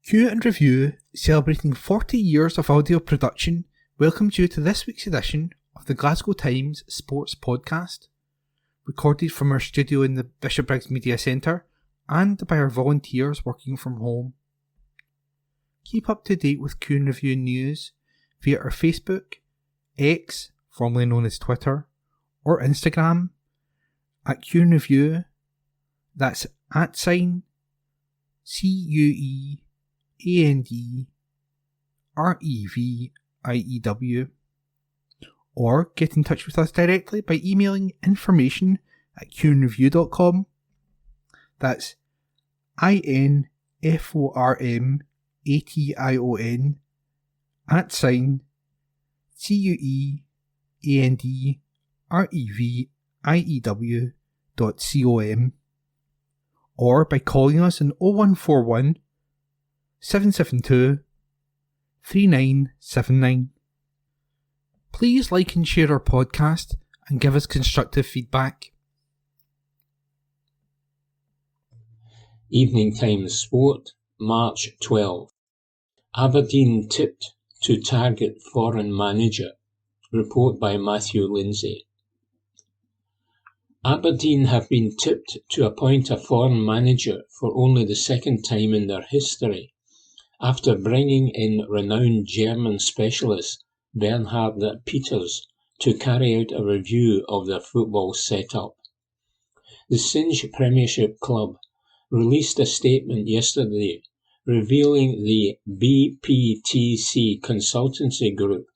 Q and Review, celebrating 40 years of audio production, welcomes you to this week's edition of the Glasgow Times Sports Podcast, recorded from our studio in the Bishopbriggs Media Centre and by our volunteers working from home. Keep up to date with Q and Review news via our Facebook, X, formerly known as Twitter, or Instagram at Q and Review. That's @CUEANDREVIEW, or get in touch with us directly by emailing information@qandreview.com. That's INFORMATION @CUEANDREVIEW.com, or by calling us on 0141 772 3979. Please like and share our podcast and give us constructive feedback. Evening Times Sport, March 12. Aberdeen tipped to target foreign manager. Report by Matthew Lindsay. Aberdeen have been tipped to appoint a foreign manager for only the second time in their history, after bringing in renowned German specialist Bernhard Peters to carry out a review of their football setup. The Singe Premiership club released a statement yesterday revealing the BPTC consultancy group,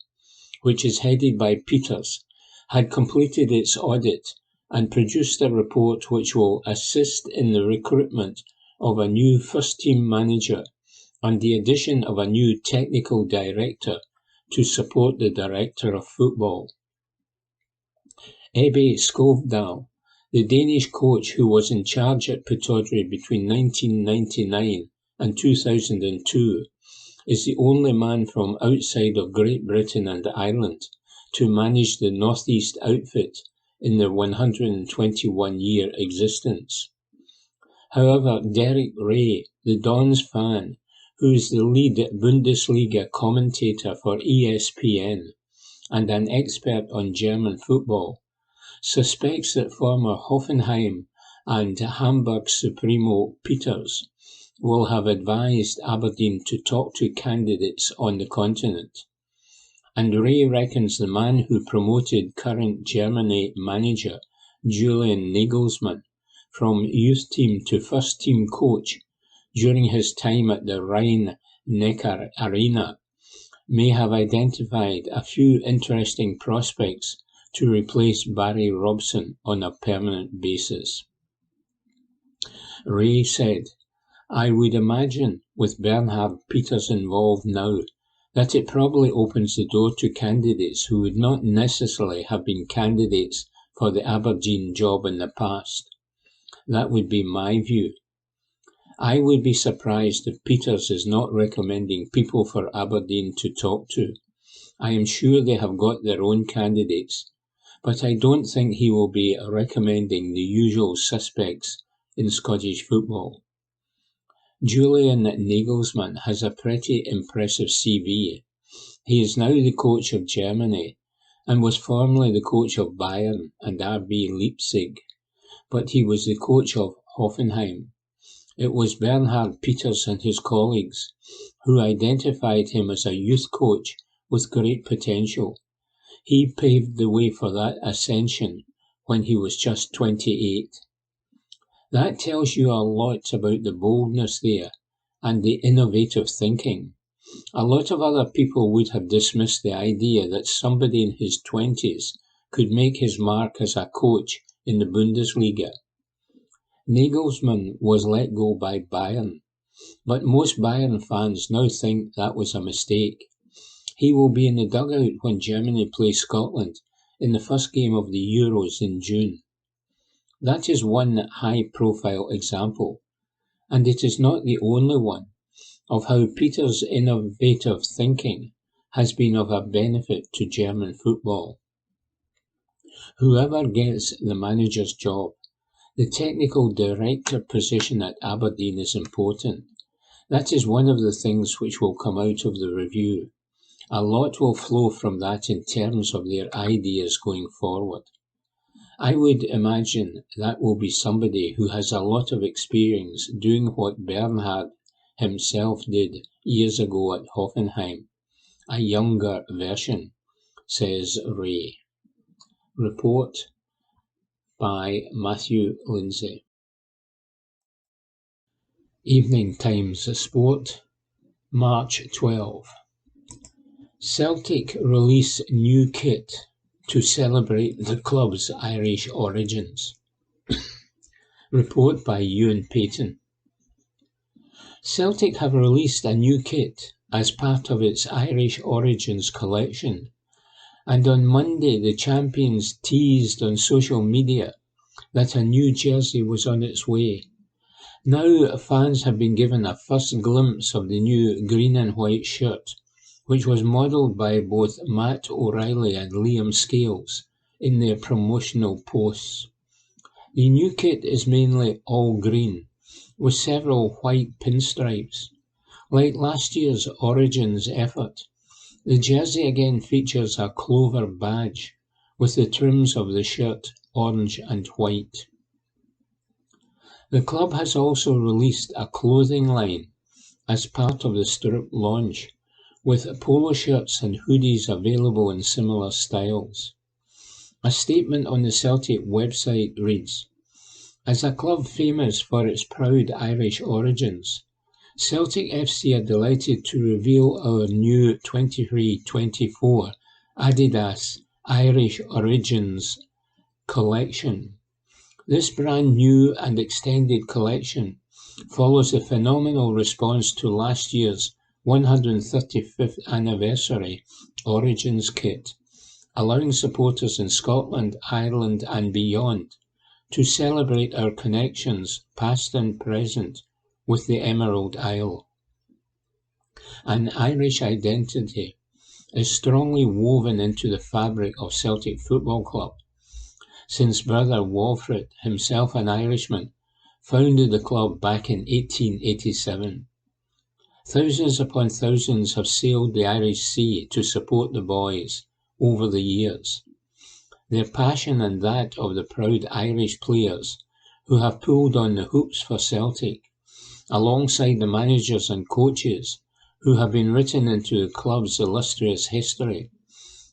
which is headed by Peters, had completed its audit and produced a report which will assist in the recruitment of a new first-team manager and the addition of a new technical director to support the director of football. Ebbe Skovdal, the Danish coach who was in charge at Pittodrie between 1999 and 2002, is the only man from outside of Great Britain and Ireland to manage the North East outfit in their 121-year existence. However, Derek Ray, the Dons fan, who is the lead Bundesliga commentator for ESPN and an expert on German football, suspects that former Hoffenheim and Hamburg Supremo Peters will have advised Aberdeen to talk to candidates on the continent. And Ray reckons the man who promoted current Germany manager Julian Nagelsmann from youth team to first team coach during his time at the Rhein-Neckar Arena may have identified a few interesting prospects to replace Barry Robson on a permanent basis. Ray said, "I would imagine, with Bernhard Peters involved now, that it probably opens the door to candidates who would not necessarily have been candidates for the Aberdeen job in the past. That would be my view. I would be surprised if Peters is not recommending people for Aberdeen to talk to. I am sure they have got their own candidates, but I don't think he will be recommending the usual suspects in Scottish football." Julian Nagelsmann has a pretty impressive CV. He is now the coach of Germany and was formerly the coach of Bayern and RB Leipzig, but he was the coach of Hoffenheim. It was Bernhard Peters and his colleagues who identified him as a youth coach with great potential. He paved the way for that ascension when he was just 28. That tells you a lot about the boldness there and the innovative thinking. A lot of other people would have dismissed the idea that somebody in his 20s could make his mark as a coach in the Bundesliga. Nagelsmann was let go by Bayern, but most Bayern fans now think that was a mistake. He will be in the dugout when Germany plays Scotland in the first game of the Euros in June. That is one high-profile example, and it is not the only one, of how Peters' innovative thinking has been of a benefit to German football. Whoever gets the manager's job, the technical director position at Aberdeen is important. That is one of the things which will come out of the review. A lot will flow from that in terms of their ideas going forward. I would imagine that will be somebody who has a lot of experience doing what Bernhard himself did years ago at Hoffenheim, a younger version, says Ray. Report by Matthew Lindsay. Evening Times Sport, March 12. Celtic release new kit to celebrate the club's Irish origins. Report by Ewan Payton. Celtic have released a new kit as part of its Irish Origins collection, and on Monday the champions teased on social media that a new jersey was on its way. Now fans have been given a first glimpse of the new green and white shirt, which was modelled by both Matt O'Reilly and Liam Scales in their promotional posts. The new kit is mainly all green, with several white pinstripes. Like last year's Origins effort, the jersey again features a clover badge, with the trims of the shirt orange and white. The club has also released a clothing line as part of the strip launch, with polo shirts and hoodies available in similar styles. A statement on the Celtic website reads, "As a club famous for its proud Irish origins, Celtic FC are delighted to reveal our new 23-24 Adidas Irish Origins collection. This brand new and extended collection follows the phenomenal response to last year's 135th anniversary Origins kit, allowing supporters in Scotland, Ireland and beyond to celebrate our connections, past and present, with the Emerald Isle. An Irish identity is strongly woven into the fabric of Celtic Football Club, since brother Walfrid, himself an Irishman, founded the club back in 1887. Thousands upon thousands have sailed the Irish Sea to support the boys over the years. Their passion and that of the proud Irish players who have pulled on the hoops for Celtic, alongside the managers and coaches who have been written into the club's illustrious history,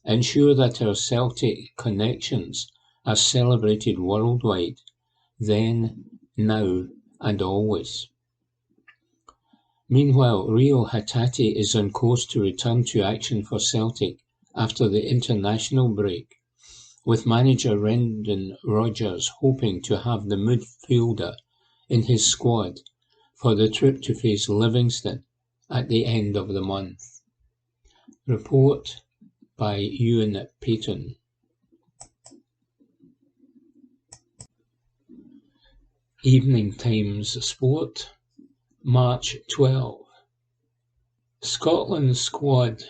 ensure that our Celtic connections are celebrated worldwide, then, now, and always." Meanwhile, Rio Hatate is on course to return to action for Celtic after the international break, with manager Brendan Rodgers hoping to have the midfielder in his squad for the trip to face Livingston at the end of the month. Report by Ewan Payton. Evening Times Sport, March 12. Scotland squad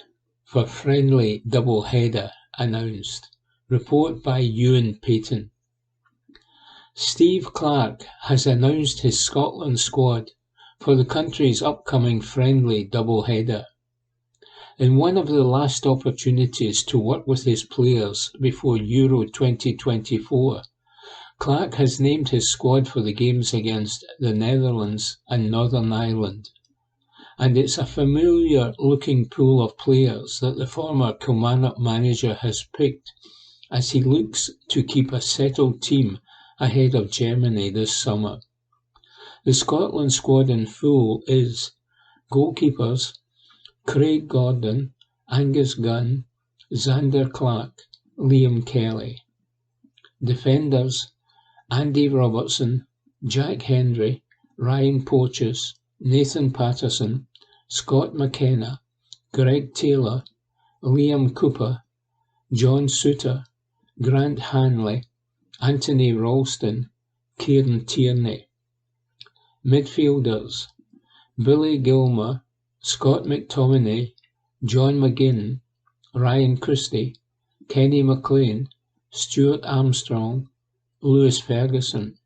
for friendly double-header announced. Report by Ewan Payton. Steve Clarke has announced his Scotland squad for the country's upcoming friendly double-header. In one of the last opportunities to work with his players before Euro 2024, Clarke has named his squad for the games against the Netherlands and Northern Ireland. And it's a familiar-looking pool of players that the former Kilmarnock manager has picked as he looks to keep a settled team ahead of Germany this summer. The Scotland squad in full is goalkeepers Craig Gordon, Angus Gunn, Zander Clark, Liam Kelly. Defenders Andy Robertson, Jack Hendry, Ryan Porteous, Nathan Patterson, Scott McKenna, Greg Taylor, Liam Cooper, John Suter, Grant Hanley, Anthony Ralston, Kieran Tierney. Midfielders Billy Gilmour, Scott McTominay, John McGinn, Ryan Christie, Kenny McLean, Stuart Armstrong, Lewis Ferguson.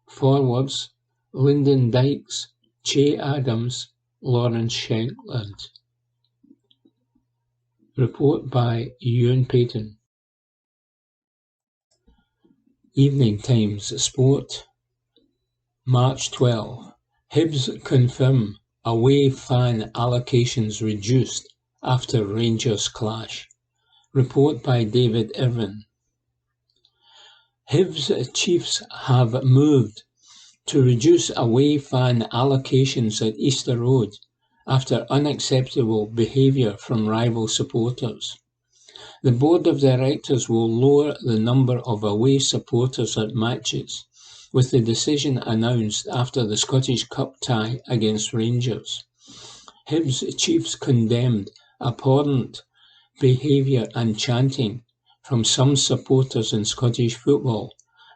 Forwards Lyndon Dykes, Che Adams, Lawrence Shankland. Report by Ewan Payton. Evening Times Sport, March 12. Hibs confirm away fan allocations reduced after Rangers clash. Report by David Irvin. Hibs Chiefs have moved to reduce away fan allocations at Easter Road after unacceptable behaviour from rival supporters. The board of directors will lower the number of away supporters at matches, with the decision announced after the Scottish Cup tie against Rangers. Hibs Chiefs condemned abhorrent behaviour and chanting from some supporters in Scottish football,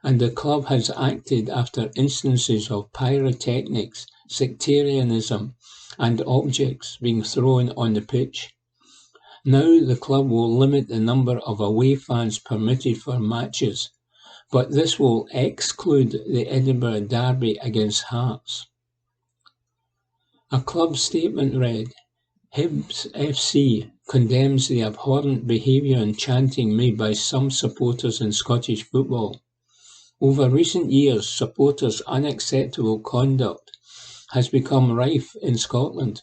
and the club has acted after instances of pyrotechnics, sectarianism and objects being thrown on the pitch. Now the club will limit the number of away fans permitted for matches, but this will exclude the Edinburgh Derby against Hearts. A club statement read, Hibs FC condemns the abhorrent behaviour and chanting made by some supporters in Scottish football. Over recent years, supporters' unacceptable conduct has become rife in Scotland,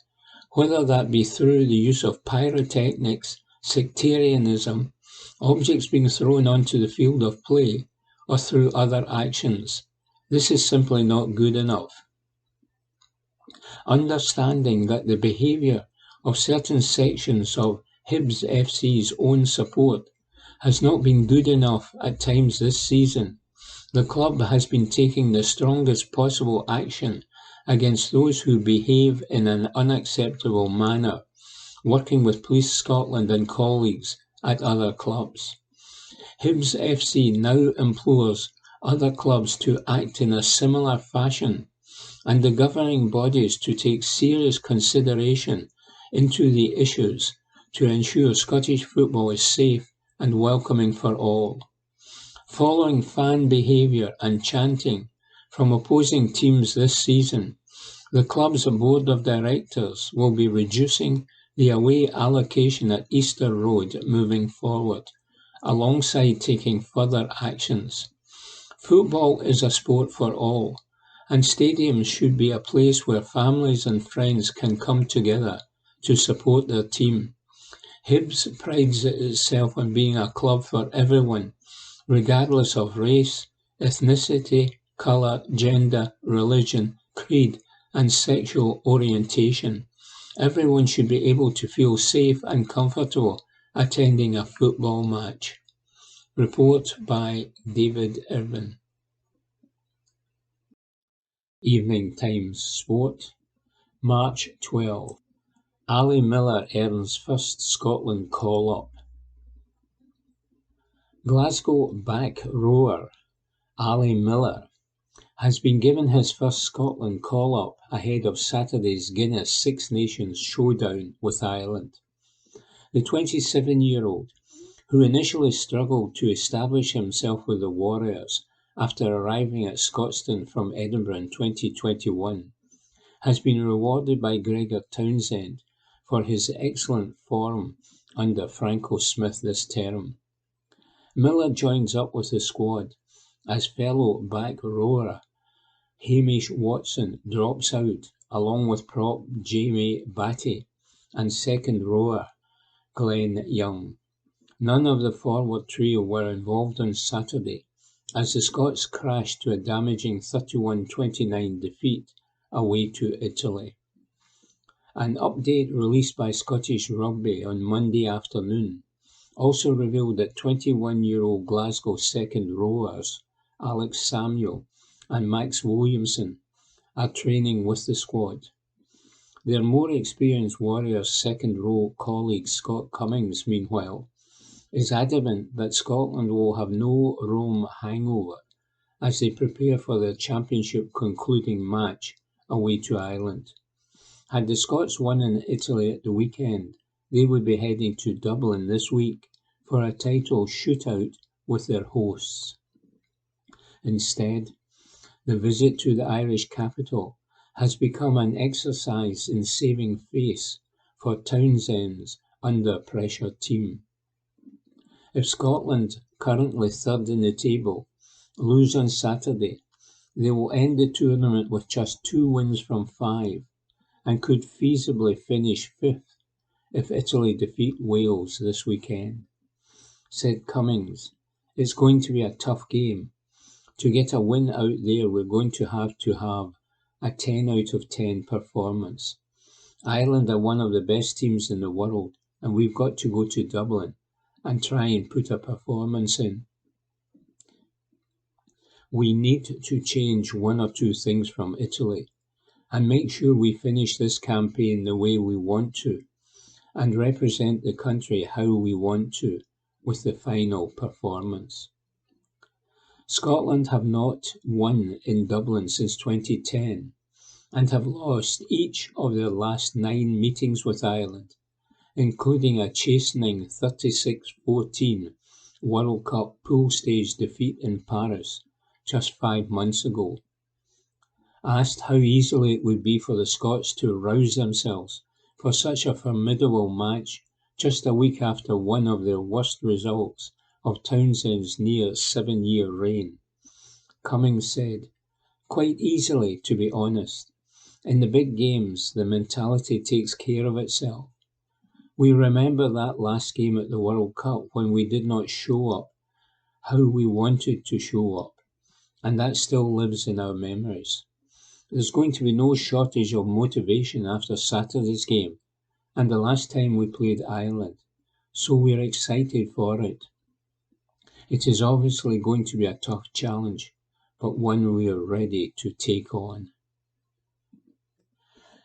whether that be through the use of pyrotechnics, sectarianism, objects being thrown onto the field of play, or through other actions. This is simply not good enough. Understanding that the behaviour of certain sections of Hibs FC's own support has not been good enough at times this season, the club has been taking the strongest possible action against those who behave in an unacceptable manner, working with Police Scotland and colleagues at other clubs. Hibs FC now implores other clubs to act in a similar fashion, and the governing bodies to take serious consideration into the issues to ensure Scottish football is safe and welcoming for all. Following fan behaviour and chanting from opposing teams this season, the club's board of directors will be reducing the away allocation at Easter Road moving forward, alongside taking further actions. Football is a sport for all, and stadiums should be a place where families and friends can come together to support their team. Hibs prides itself on being a club for everyone, regardless of race, ethnicity, colour, gender, religion, creed, and sexual orientation. Everyone should be able to feel safe and comfortable attending a football match. Report by David Irvin. Evening Times Sport, March 12. Ali Miller earns first Scotland call-up. Glasgow back rower Ali Miller has been given his first Scotland call-up ahead of Saturday's Guinness Six Nations showdown with Ireland. The 27-year-old, who initially struggled to establish himself with the Warriors after arriving at Scotstoun from Edinburgh in 2021, has been rewarded by Gregor Townsend for his excellent form under Franco Smith this term. Miller joins up with the squad as fellow back rower Hamish Watson drops out, along with prop Jamie Batty and second rower Glenn Young. None of the forward trio were involved on Saturday, as the Scots crashed to a damaging 31-29 defeat away to Italy. An update released by Scottish Rugby on Monday afternoon also revealed that 21-year-old Glasgow second rowers Alex Samuel and Max Williamson are training with the squad. Their more experienced Warriors second row colleague Scott Cummings, meanwhile, is adamant that Scotland will have no Rome hangover as they prepare for their championship concluding match away to Ireland. Had the Scots won in Italy at the weekend, they would be heading to Dublin this week for a title shootout with their hosts. Instead, the visit to the Irish capital has become an exercise in saving face for Townsend's under-pressure team. If Scotland, currently third in the table, lose on Saturday, they will end the tournament with just 2 wins from 5 and could feasibly finish 5th if Italy defeat Wales this weekend. Said Cummings, "It's going to be a tough game. To get a win out there, we're going to have a 10 out of 10 performance. Ireland are one of the best teams in the world, and we've got to go to Dublin and try and put a performance in. We need to change 1 or 2 things from Italy and make sure we finish this campaign the way we want to and represent the country how we want to with the final performance." Scotland have not won in Dublin since 2010 and have lost each of their last 9 meetings with Ireland, including a chastening 36-14 World Cup pool stage defeat in Paris just 5 months ago. Asked how easily it would be for the Scots to rouse themselves for such a formidable match just a week after one of their worst results of Townsend's near 7-year reign, Cummings said, "Quite easily, to be honest. In the big games, the mentality takes care of itself. We remember that last game at the World Cup when we did not show up how we wanted to show up, and that still lives in our memories. There's going to be no shortage of motivation after Saturday's game and the last time we played Ireland, so we're excited for it. It is obviously going to be a tough challenge, but one we are ready to take on."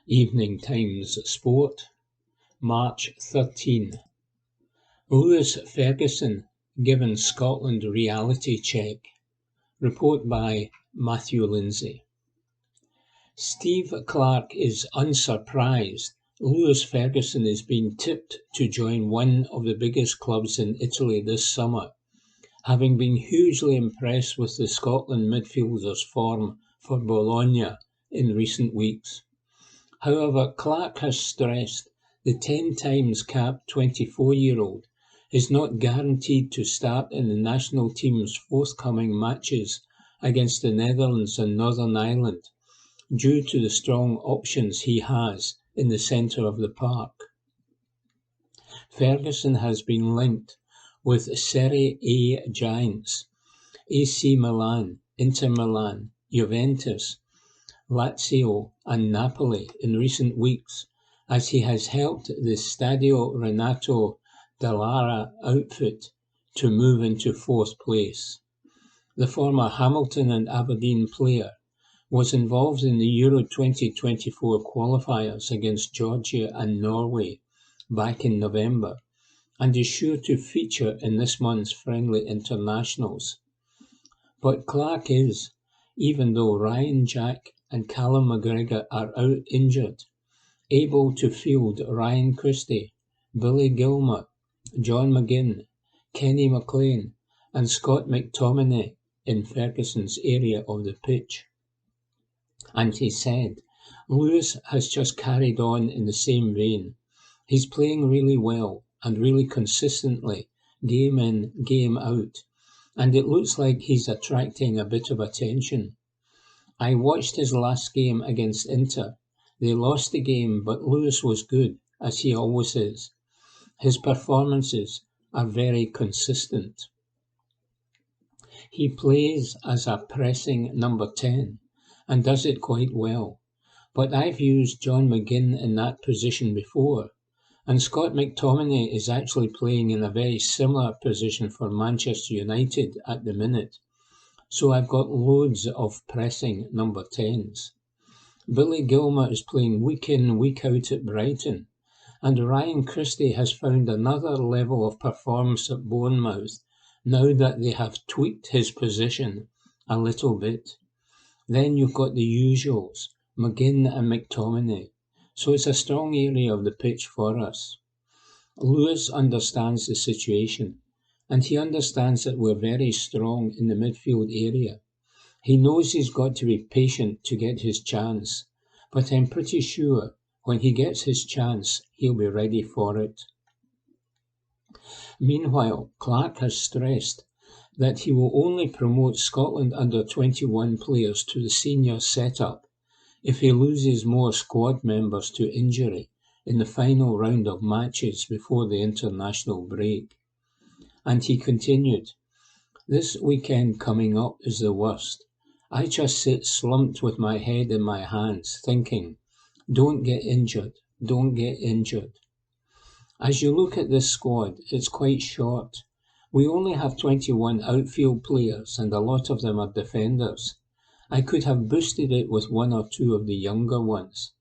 Evening Times Sport, March 13. Lewis Ferguson given Scotland reality check. Report by Matthew Lindsay. Steve Clarke is unsurprised Lewis Ferguson is being tipped to join one of the biggest clubs in Italy this summer, having been hugely impressed with the Scotland midfielder's form for Bologna in recent weeks. However, Clarke has stressed the 10 times capped 24-year-old is not guaranteed to start in the national team's forthcoming matches against the Netherlands and Northern Ireland, due to the strong options he has in the centre of the park. Ferguson has been linked with Serie A giants AC Milan, Inter Milan, Juventus, Lazio and Napoli in recent weeks, as he has helped the Stadio Renato Dallara outfit to move into 4th place. The former Hamilton and Aberdeen player was involved in the Euro 2024 qualifiers against Georgia and Norway back in November, and is sure to feature in this month's friendly internationals. But Clarke is, even though Ryan Jack and Callum McGregor are out injured, able to field Ryan Christie, Billy Gilmour, John McGinn, Kenny McLean and Scott McTominay in Ferguson's area of the pitch. And he said, "Lewis has just carried on in the same vein. He's playing really well and really consistently, game in, game out, and it looks like he's attracting a bit of attention. I watched his last game against Inter. They lost the game, but Lewis was good, as he always is. His performances are very consistent. He plays as a pressing number 10 and does it quite well, but I've used John McGinn in that position before, and Scott McTominay is actually playing in a very similar position for Manchester United at the minute, so I've got loads of pressing number 10s. Billy Gilmour is playing week in, week out at Brighton, and Ryan Christie has found another level of performance at Bournemouth now that they have tweaked his position a little bit. Then you've got the usuals, McGinn and McTominay, so it's a strong area of the pitch for us. Lewis understands the situation, and he understands that we're very strong in the midfield area. He knows he's got to be patient to get his chance, but I'm pretty sure when he gets his chance, he'll be ready for it. Meanwhile, Clark has stressed that he will only promote Scotland under-21 players to the senior setup if he loses more squad members to injury in the final round of matches before the international break. And he continued, "This weekend coming up is the worst. I just sit slumped with my head in my hands, thinking, don't get injured, don't get injured." As you look at this squad, it's quite short. We only have 21 outfield players and a lot of them are defenders. I could have boosted it with one or two of the younger ones.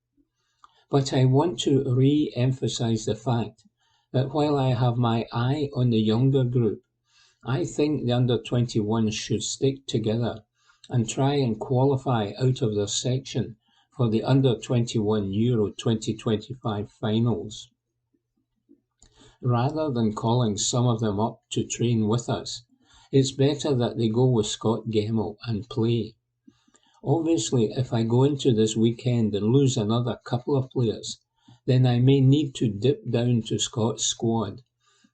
But I want to re-emphasise the fact that while I have my eye on the younger group, I think the under-21 should stick together and try and qualify out of their section for the under-21 Euro 2025 finals. Rather than calling some of them up to train with us, it's better that they go with Scott Gemmell and play. Obviously, if I go into this weekend and lose another couple of players, then I may need to dip down to Scott's squad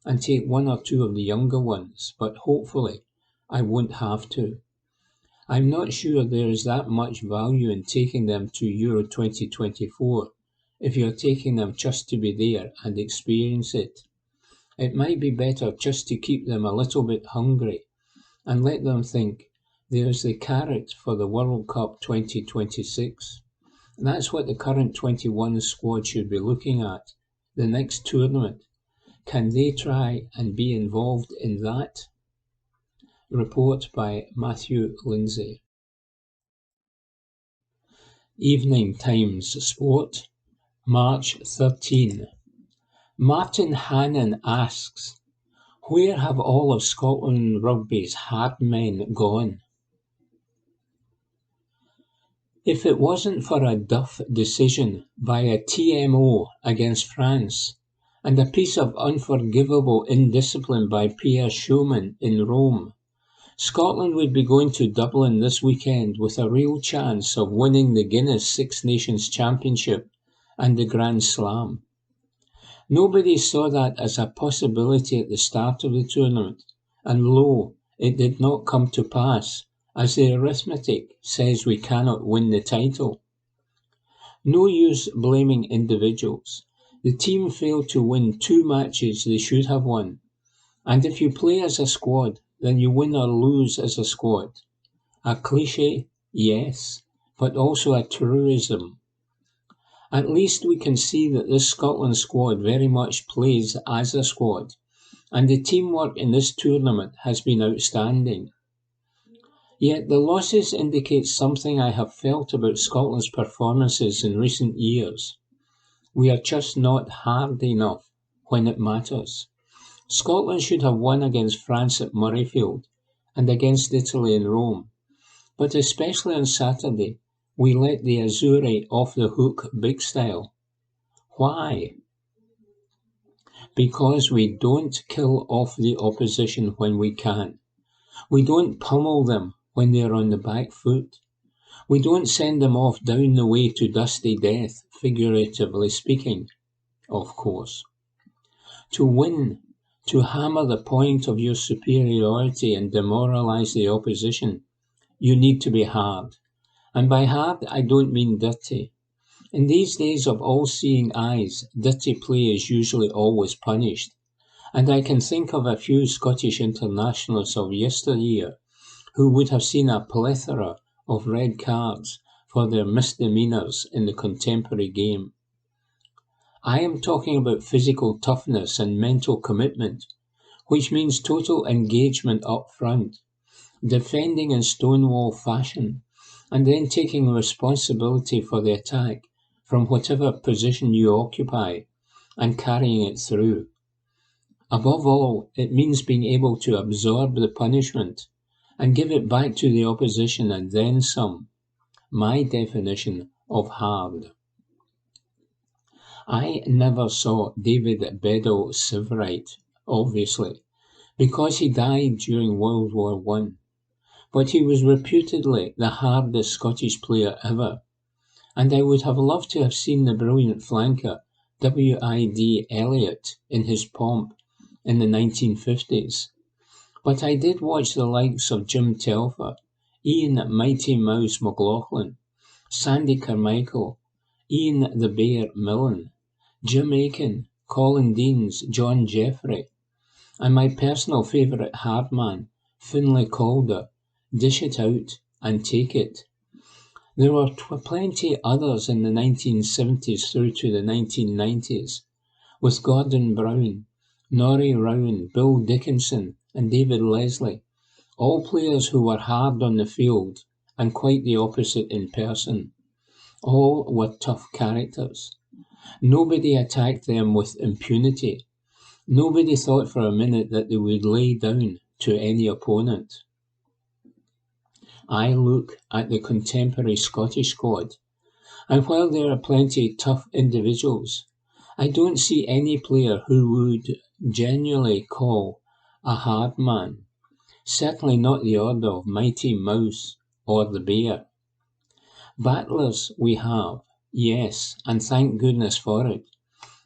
and take one or two of the younger ones, but hopefully I won't have to. I'm not sure there is that much value in taking them to Euro 2024 if you're taking them just to be there and experience it. It might be better just to keep them a little bit hungry and let them think there's the carrot for the World Cup 2026. That's what the current 21 squad should be looking at, the next tournament. Can they try and be involved in that? Report by Matthew Lindsay. Evening Times Sport, March 13. Martin Hannon asks, where have all of Scotland Rugby's hard men gone? If it wasn't for a duff decision by a TMO against France and a piece of unforgivable indiscipline by Pierre Schumann in Rome, Scotland would be going to Dublin this weekend with a real chance of winning the Guinness Six Nations Championship and the Grand Slam. Nobody saw that as a possibility at the start of the tournament, and lo, it did not come to pass, as the arithmetic says we cannot win the title. No use blaming individuals. The team failed to win 2 matches they should have won, and if you play as a squad, then you win or lose as a squad. A cliché, yes, but also a truism. At least we can see that this Scotland squad very much plays as a squad, and the teamwork in this tournament has been outstanding. Yet the losses indicate something I have felt about Scotland's performances in recent years. We are just not hard enough when it matters. Scotland should have won against France at Murrayfield and against Italy in Rome, but especially on Saturday, we let the Azzurri off the hook big style. Why? Because we don't kill off the opposition when we can. We don't pummel them when they are on the back foot. We don't send them off down the way to dusty death, figuratively speaking, of course. To win, to hammer the point of your superiority and demoralise the opposition, you need to be hard. And by hard, I don't mean dirty. In these days of all-seeing eyes, dirty play is usually always punished. And I can think of a few Scottish internationals of yesteryear who would have seen a plethora of red cards for their misdemeanours in the contemporary game. I am talking about physical toughness and mental commitment, which means total engagement up front, defending in Stonewall fashion, and then taking responsibility for the attack from whatever position you occupy and carrying it through. Above all, it means being able to absorb the punishment and give it back to the opposition and then some. My definition of hard. I never saw David Bedell Siverite, obviously, because he died during World War I, but he was reputedly the hardest Scottish player ever, and I would have loved to have seen the brilliant flanker W.I.D. Elliott in his pomp in the 1950s. But I did watch the likes of Jim Telfer, Ian Mighty Mouse McLaughlin, Sandy Carmichael, Ian the Bear Millen, Jim Aiken, Colin Deans, John Jeffrey, and my personal favourite hardman, Finlay Calder, dish it out and take it. There were plenty others in the 1970s through to the 1990s, with Gordon Brown, Norrie Rowan, Bill Dickinson and David Leslie, all players who were hard on the field and quite the opposite in person. All were tough characters. Nobody attacked them with impunity. Nobody thought for a minute that they would lay down to any opponent. I look at the contemporary Scottish squad, and while there are plenty tough individuals, I don't see any player who would genuinely call a hard man, certainly not the order of Mighty Mouse or the Bear. Battlers we have, yes, and thank goodness for it,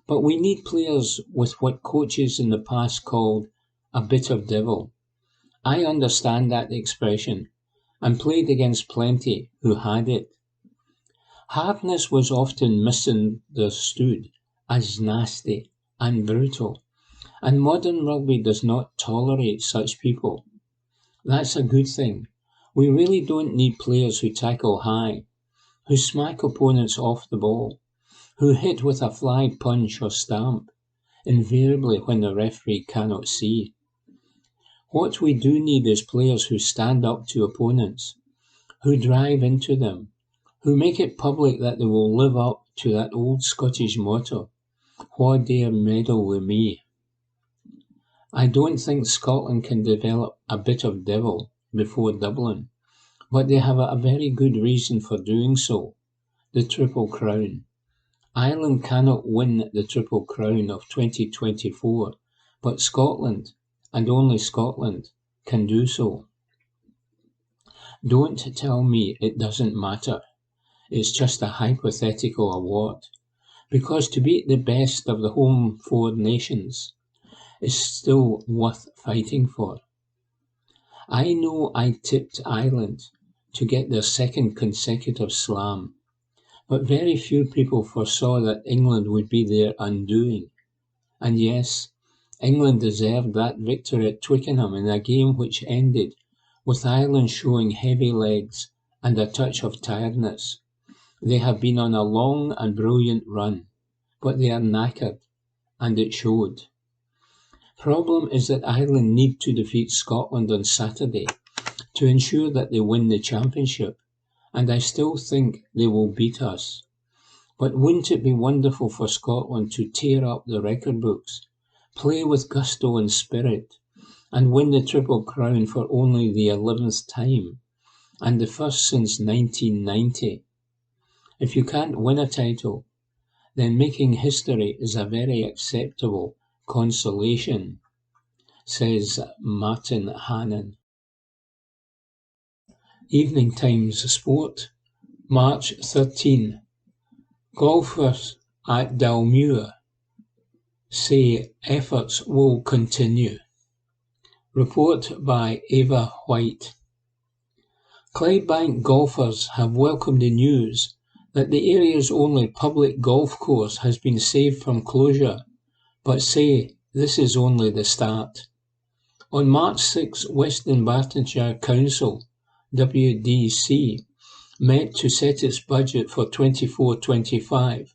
but we need players with what coaches in the past called a bit of devil. I understand that expression, and played against plenty who had it. Hardness was often misunderstood as nasty and brutal, and modern rugby does not tolerate such people. That's a good thing. We really don't need players who tackle high, who smack opponents off the ball, who hit with a fly punch or stamp, invariably when the referee cannot see. What we do need is players who stand up to opponents, who drive into them, who make it public that they will live up to that old Scottish motto, "Wha dare meddle wi' me?" I don't think Scotland can develop a bit of devil before Dublin, but they have a very good reason for doing so, the Triple Crown. Ireland cannot win the Triple Crown of 2024, but Scotland, and only Scotland, can do so. Don't tell me it doesn't matter. It's just a hypothetical award, because to beat the best of the home four nations is still worth fighting for. I know I tipped Ireland to get their second consecutive slam, but very few people foresaw that England would be their undoing. And yes, England deserved that victory at Twickenham in a game which ended with Ireland showing heavy legs and a touch of tiredness. They have been on a long and brilliant run, but they are knackered, and it showed. Problem is that Ireland need to defeat Scotland on Saturday to ensure that they win the championship, and I still think they will beat us. But wouldn't it be wonderful for Scotland to tear up the record books, play with gusto and spirit, and win the Triple Crown for only the 11th time, and the first since 1990? If you can't win a title, then making history is a very acceptable consolation, says Martin Hannon. Evening Times Sport, March 13. Golfers at Dalmuir say efforts will continue. Report by Ava White. Clydebank golfers have welcomed the news that the area's only public golf course has been saved from closure, but say this is only the start. On March 6, West Dunbartonshire Council, WDC, met to set its budget for 24-25.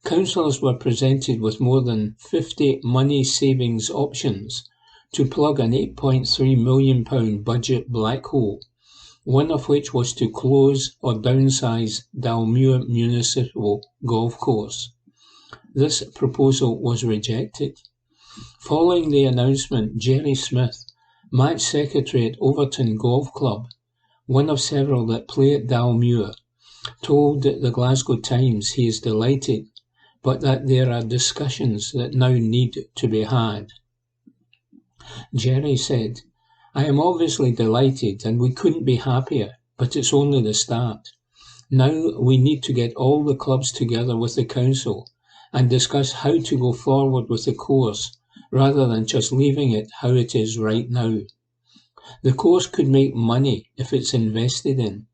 Councillors were presented with more than 50 money savings options to plug an £8.3 million budget black hole, one of which was to close or downsize Dalmuir Municipal Golf Course. This proposal was rejected. Following the announcement, Jerry Smith, match secretary at Overton Golf Club, one of several that play at Dalmuir, told the Glasgow Times he is delighted, but that there are discussions that now need to be had. Jerry said, "I am obviously delighted and we couldn't be happier, but it's only the start. Now we need to get all the clubs together with the council and discuss how to go forward with the course rather than just leaving it how it is right now. The course could make money if it's invested in.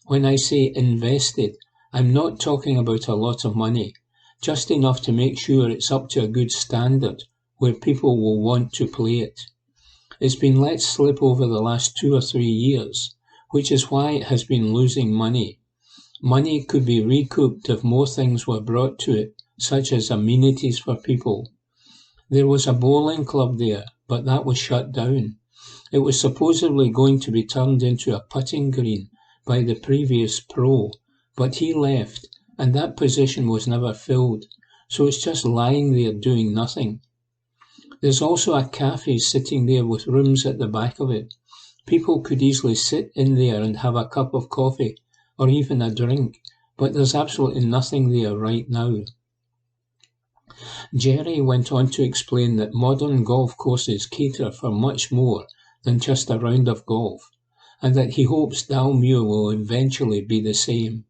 When I say invested, I'm not talking about a lot of money, just enough to make sure it's up to a good standard where people will want to play it. It's been let slip over the last 2 or 3 years, which is why it has been losing money. Money could be recouped if more things were brought to it, such as amenities for people. There was a bowling club there, but that was shut down. It was supposedly going to be turned into a putting green by the previous pro, but he left, and that position was never filled, so it's just lying there doing nothing. There's also a cafe sitting there with rooms at the back of it. People could easily sit in there and have a cup of coffee, or even a drink, but there's absolutely nothing there right now. Jerry went on to explain that modern golf courses cater for much more than just a round of golf, and that he hopes Dalmuir will eventually be the same.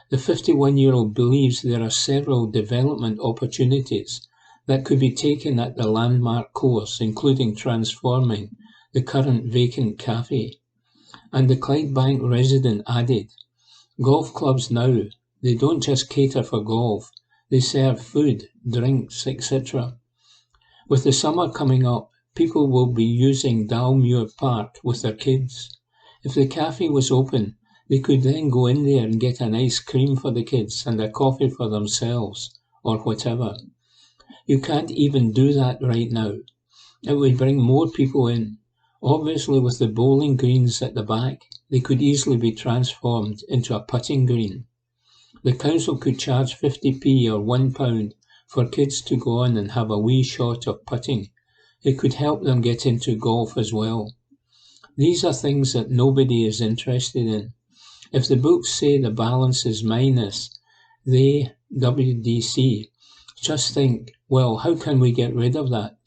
The 51-year-old believes there are several development opportunities that could be taken at the landmark course, including transforming the current vacant cafe. And the Clydebank resident added, "Golf clubs now, they don't just cater for golf, they serve food, drinks, etc. With the summer coming up, people will be using Dalmuir Park with their kids. If the cafe was open, they could then go in there and get an ice cream for the kids and a coffee for themselves, or whatever. You can't even do that right now. It would bring more people in. Obviously, with the bowling greens at the back, they could easily be transformed into a putting green. The council could charge 50p or £1 for kids to go on and have a wee shot of putting. It could help them get into golf as well. These are things that nobody is interested in. If the books say the balance is minus, they, WDC, just think, well, how can we get rid of that?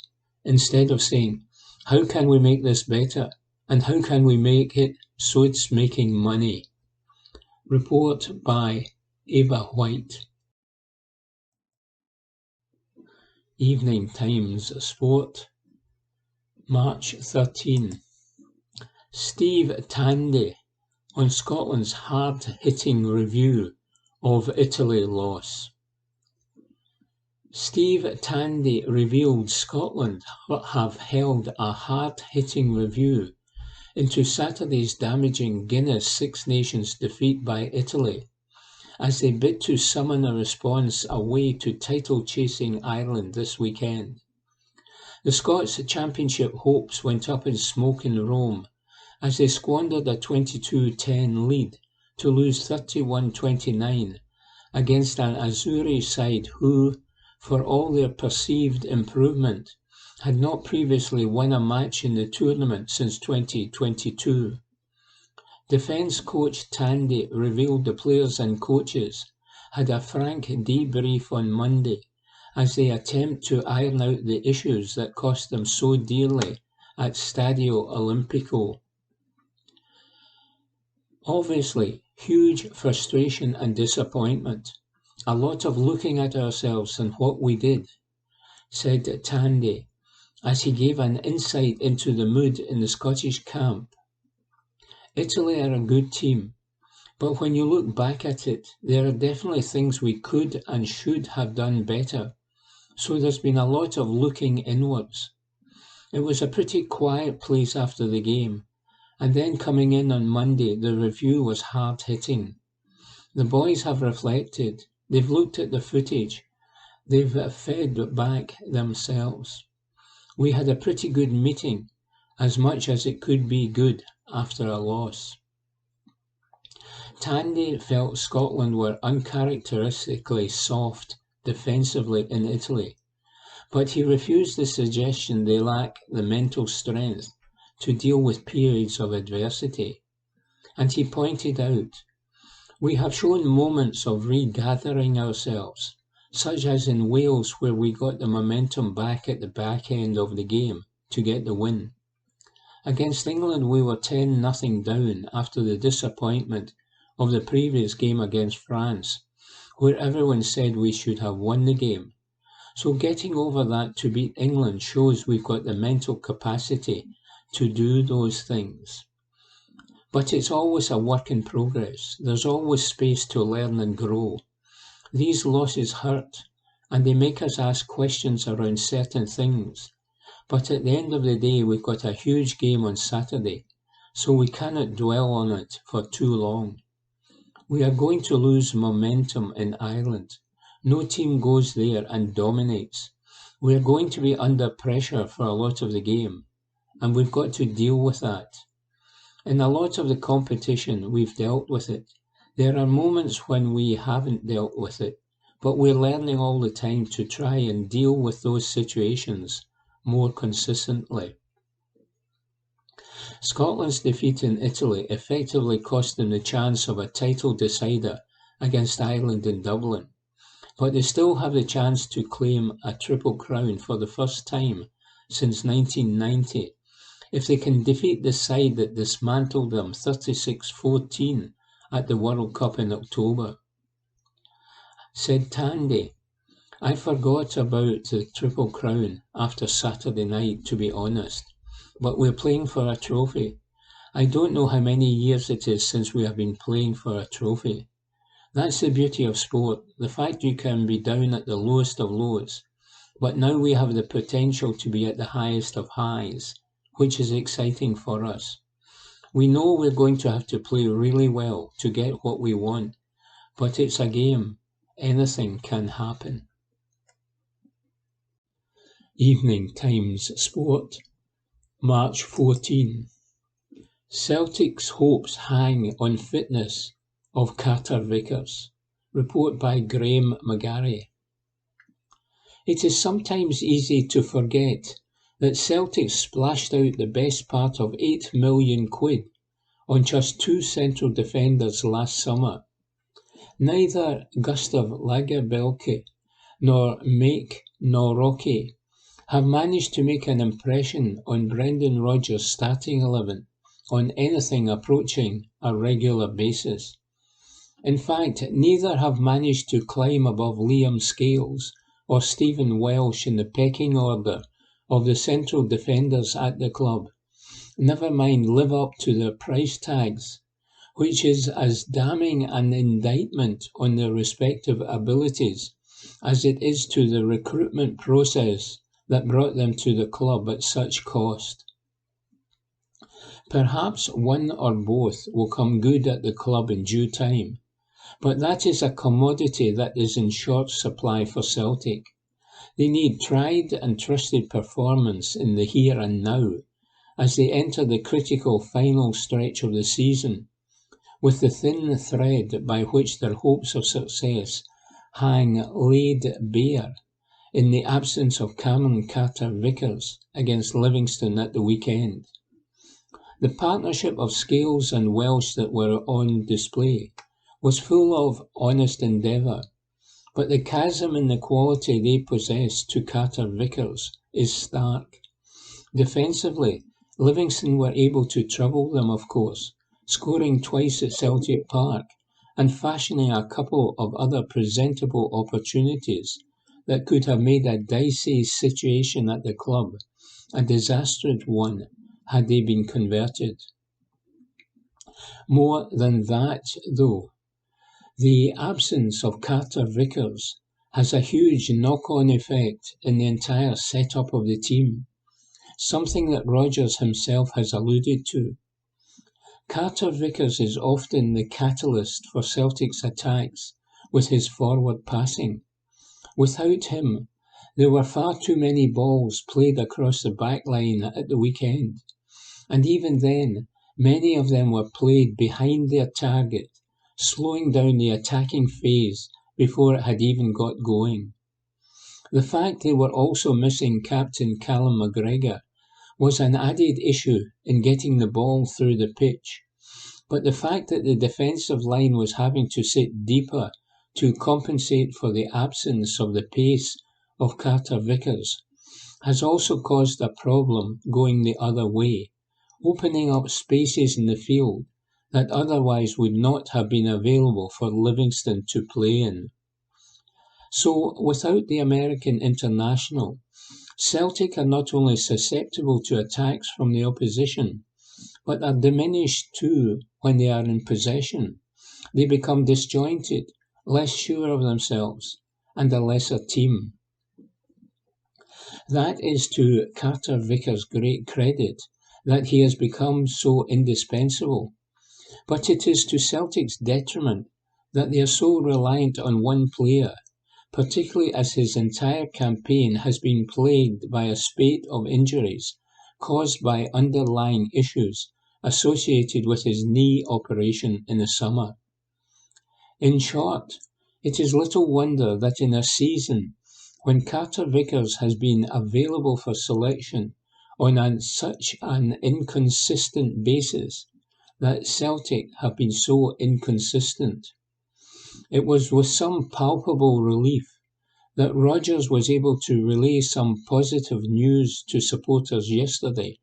Instead of saying, how can we make this better? And how can we make it so it's making money? Report by Ava White. Evening Times Sport, March 13. Steve Tandy on Scotland's hard-hitting review of Italy loss. Steve Tandy revealed Scotland have held a hard-hitting review into Saturday's damaging Guinness Six Nations defeat by Italy, as they bid to summon a response away to title-chasing Ireland this weekend. The Scots' championship hopes went up in smoke in Rome as they squandered a 22-10 lead to lose 31-29 against an Azzurri side who, for all their perceived improvement, had not previously won a match in the tournament since 2022. Defence coach Tandy revealed the players and coaches had a frank debrief on Monday as they attempt to iron out the issues that cost them so dearly at Stadio Olimpico. Obviously, huge frustration and disappointment. A lot of looking at ourselves and what we did, said Tandy, as he gave an insight into the mood in the Scottish camp. Italy are a good team, but when you look back at it, there are definitely things we could and should have done better. So there's been a lot of looking inwards. It was a pretty quiet place after the game, and then coming in on Monday, the review was hard-hitting. The boys have reflected. They've looked at the footage. They've fed back themselves. We had a pretty good meeting, as much as it could be good after a loss. Tandy felt Scotland were uncharacteristically soft defensively in Italy, but he refused the suggestion they lack the mental strength to deal with periods of adversity. And he pointed out, we have shown moments of regathering ourselves, such as in Wales where we got the momentum back at the back end of the game to get the win. Against England we were 10-0 down after the disappointment of the previous game against France, where everyone said we should have won the game. So getting over that to beat England shows we've got the mental capacity to do those things. But it's always a work in progress. There's always space to learn and grow. These losses hurt, and they make us ask questions around certain things. But at the end of the day, we've got a huge game on Saturday, so we cannot dwell on it for too long. We are going to lose momentum in Ireland. No team goes there and dominates. We are going to be under pressure for a lot of the game, and we've got to deal with that. In a lot of the competition, we've dealt with it. There are moments when we haven't dealt with it, but we're learning all the time to try and deal with those situations more consistently. Scotland's defeat in Italy effectively cost them the chance of a title decider against Ireland in Dublin, but they still have the chance to claim a triple crown for the first time since 1990 if they can defeat the side that dismantled them 36-14 at the World Cup in October. Said Tandy, I forgot about the Triple Crown after Saturday night, to be honest, but we're playing for a trophy. I don't know how many years it is since we have been playing for a trophy. That's the beauty of sport, the fact you can be down at the lowest of lows, but now we have the potential to be at the highest of highs, which is exciting for us. We know we're going to have to play really well to get what we want, but it's a game. Anything can happen. Evening Times Sport, March 14. Celtic's hopes hang on fitness of Carter Vickers. Report by Graham McGarry. It is sometimes easy to forget that Celtic splashed out the best part of £8 million on just two central defenders last summer. Neither Gustav Lagerbielke nor Make nor Rocky have managed to make an impression on Brendan Rodgers' starting 11 on anything approaching a regular basis. In fact, neither have managed to climb above Liam Scales or Stephen Welsh in the pecking order of the central defenders at the club, never mind live up to their price tags, which is as damning an indictment on their respective abilities as it is to the recruitment process that brought them to the club at such cost. Perhaps one or both will come good at the club in due time, but that is a commodity that is in short supply for Celtic. They need tried and trusted performance in the here and now as they enter the critical final stretch of the season, with the thin thread by which their hopes of success hang laid bare in the absence of Cameron Carter-Vickers against Livingston at the weekend. The partnership of Scales and Welsh that were on display was full of honest endeavour, but the chasm in the quality they possess to Carter-Vickers is stark. Defensively, Livingston were able to trouble them, of course, scoring twice at Celtic Park and fashioning a couple of other presentable opportunities that could have made a dicey situation at the club a disastrous one had they been converted. More than that, though, the absence of Carter-Vickers has a huge knock-on effect in the entire setup of the team, something that Rodgers himself has alluded to. Carter-Vickers is often the catalyst for Celtic's attacks with his forward passing. Without him, there were far too many balls played across the back line at the weekend, and even then, many of them were played behind their target, slowing down the attacking phase before it had even got going. The fact they were also missing captain Callum McGregor was an added issue in getting the ball through the pitch, but the fact that the defensive line was having to sit deeper to compensate for the absence of the pace of Carter-Vickers has also caused a problem going the other way, opening up spaces in the field that otherwise would not have been available for Livingston to play in. So, without the American international, Celtic are not only susceptible to attacks from the opposition, but are diminished too when they are in possession. They become disjointed, less sure of themselves, and a lesser team. That is to Carter Vickers' great credit, that he has become so indispensable. But it is to Celtic's detriment that they are so reliant on one player, particularly as his entire campaign has been plagued by a spate of injuries caused by underlying issues associated with his knee operation in the summer. In short, it is little wonder that in a season when Carter Vickers has been available for selection on such an inconsistent basis, that Celtic have been so inconsistent. It was with some palpable relief that Rodgers was able to relay some positive news to supporters yesterday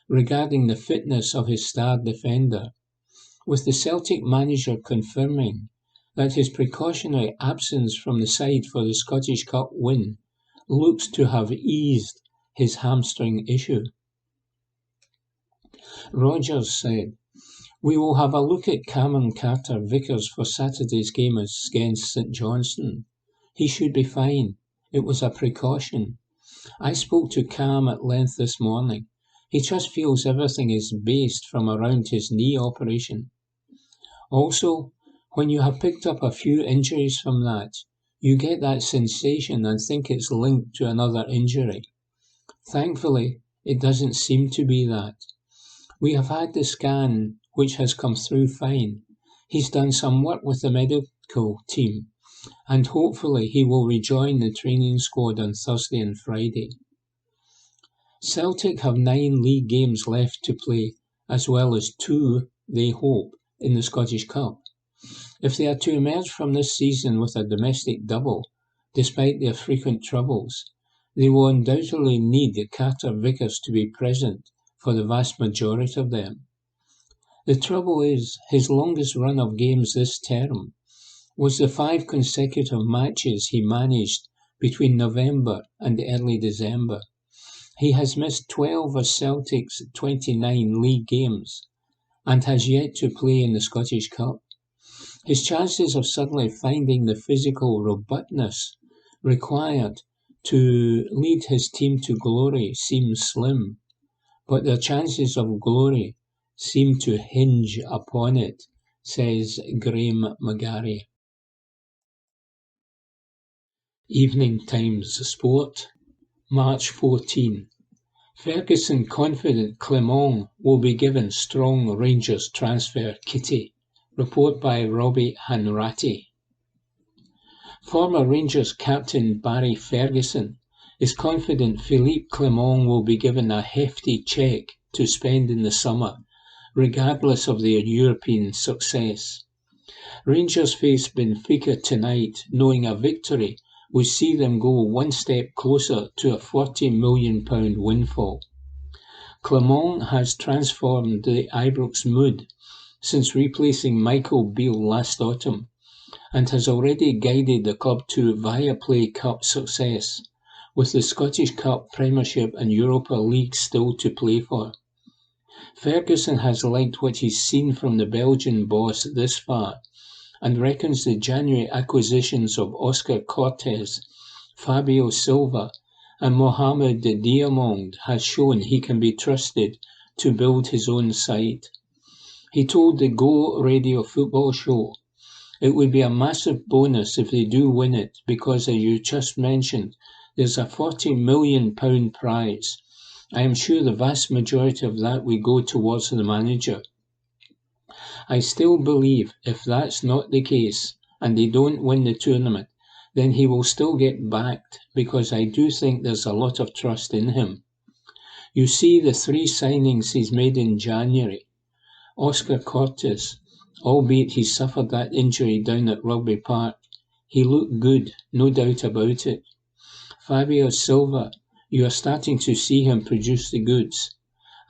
regarding the fitness of his star defender, with the Celtic manager confirming that his precautionary absence from the side for the Scottish Cup win looks to have eased his hamstring issue. Rodgers said, "We will have a look at Cameron Carter-Vickers for Saturday's game against St Johnstone. He should be fine. It was a precaution. I spoke to Cam at length this morning. He just feels everything is based from around his knee operation. Also, when you have picked up a few injuries from that, you get that sensation and think it's linked to another injury. Thankfully, it doesn't seem to be that. We have had the scan, which has come through fine. He's done some work with the medical team, and hopefully he will rejoin the training squad on Thursday and Friday." Celtic have 9 league games left to play, as well as 2, they hope, in the Scottish Cup. If they are to emerge from this season with a domestic double, despite their frequent troubles, they will undoubtedly need Carter-Vickers to be present for the vast majority of them. The trouble is, his longest run of games this term was the 5 consecutive matches he managed between November and early December. He has missed 12 of Celtic's 29 league games and has yet to play in the Scottish Cup. His chances of suddenly finding the physical robustness required to lead his team to glory seem slim, but their chances of glory seem to hinge upon it, says Graham McGarry. Evening Times Sport, March 14. Ferguson confident Clement will be given strong Rangers transfer kitty. Report by Robbie Hanratty. Former Rangers captain Barry Ferguson is confident Philippe Clement will be given a hefty cheque to spend in the summer, regardless of their European success. Rangers face Benfica tonight, knowing a victory would see them go one step closer to a £40 million windfall. Clement has transformed the Ibrox mood since replacing Michael Beale last autumn, and has already guided the club to Viaplay Cup success, with the Scottish Cup, Premiership and Europa League still to play for. Ferguson has liked what he's seen from the Belgian boss this far, and reckons the January acquisitions of Oscar Cortes, Fabio Silva and Mohamed Diamond has shown he can be trusted to build his own side. He told the Go Radio football show, "It would be a massive bonus if they do win it, because as you just mentioned, there's a £40 million prize. I am sure the vast majority of that will go towards the manager. I still believe if that's not the case, and they don't win the tournament, then he will still get backed, because I do think there's a lot of trust in him. You see the 3 signings he's made in January. Oscar Cortes, albeit he suffered that injury down at Rugby Park, he looked good, no doubt about it. Fabio Silva, you are starting to see him produce the goods.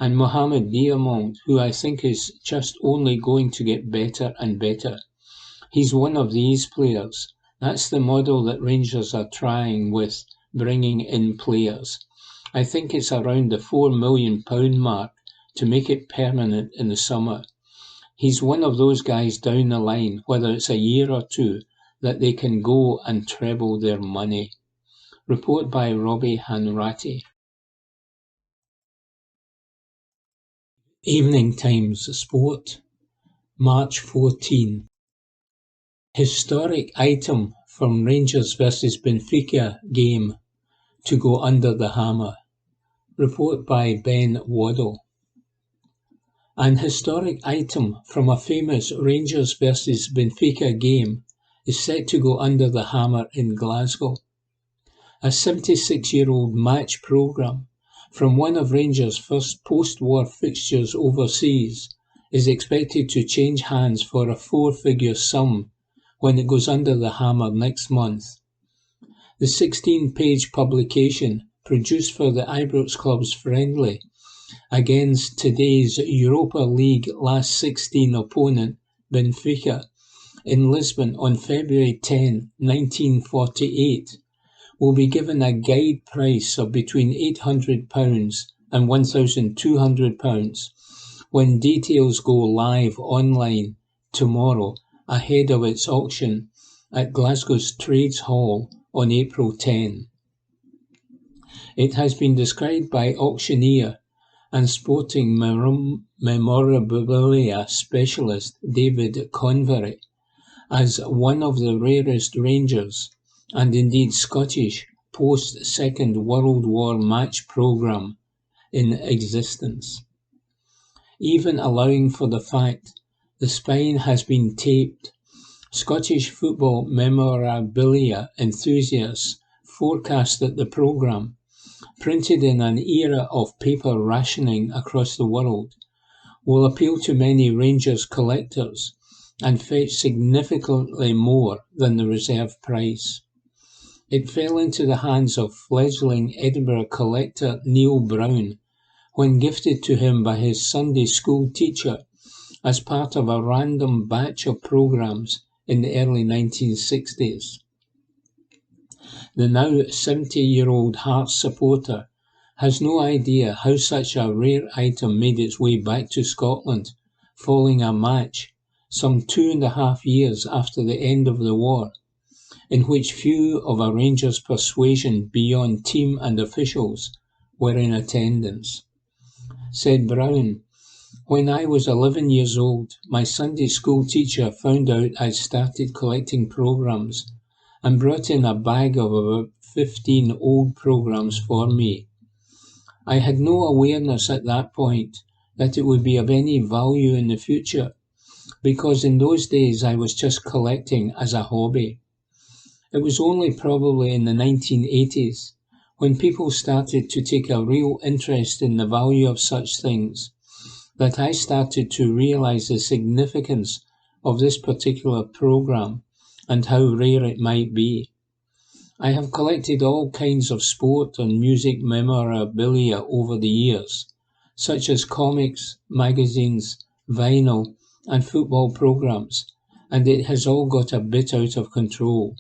and Mohamed Diamond, who I think is just only going to get better and better. He's one of these players. That's the model that Rangers are trying with bringing in players. I think it's around the £4 million mark to make it permanent in the summer. He's one of those guys down the line, whether it's a year or two, that they can go and treble their money. Report by Robbie Hanratty. Evening Times Sport, March 14. Historic item from Rangers vs Benfica game to go under the hammer. Report by Ben Waddle. An historic item from a famous Rangers vs Benfica game is set to go under the hammer in Glasgow. A 76-year-old match programme from one of Rangers' first post-war fixtures overseas is expected to change hands for a four-figure sum when it goes under the hammer next month. The 16-page publication, produced for the Ibrox Club's friendly against today's Europa League last 16 opponent, Benfica, in Lisbon on February 10, 1948, will be given a guide price of between £800 and £1,200 when details go live online tomorrow ahead of its auction at Glasgow's Trades Hall on April 10. It has been described by auctioneer and sporting memorabilia specialist David Convery as one of the rarest Rangers, and indeed Scottish, post-Second World War match programme in existence. Even allowing for the fact the spine has been taped, Scottish football memorabilia enthusiasts forecast that the programme, printed in an era of paper rationing across the world, will appeal to many Rangers collectors and fetch significantly more than the reserve price. It fell into the hands of fledgling Edinburgh collector Neil Brown when gifted to him by his Sunday school teacher as part of a random batch of programmes in the early 1960s. The now 70-year-old Hearts supporter has no idea how such a rare item made its way back to Scotland following a match some 2.5 years after the end of the war, in which few of a Rangers persuasion beyond team and officials were in attendance. Said Brown, "When I was 11 years old, my Sunday school teacher found out I'd started collecting programmes and brought in a bag of about 15 old programmes for me. I had no awareness at that point that it would be of any value in the future, because in those days I was just collecting as a hobby. It was only probably in the 1980s, when people started to take a real interest in the value of such things, that I started to realise the significance of this particular programme and how rare it might be. I have collected all kinds of sport and music memorabilia over the years, such as comics, magazines, vinyl, and football programmes, and it has all got a bit out of control.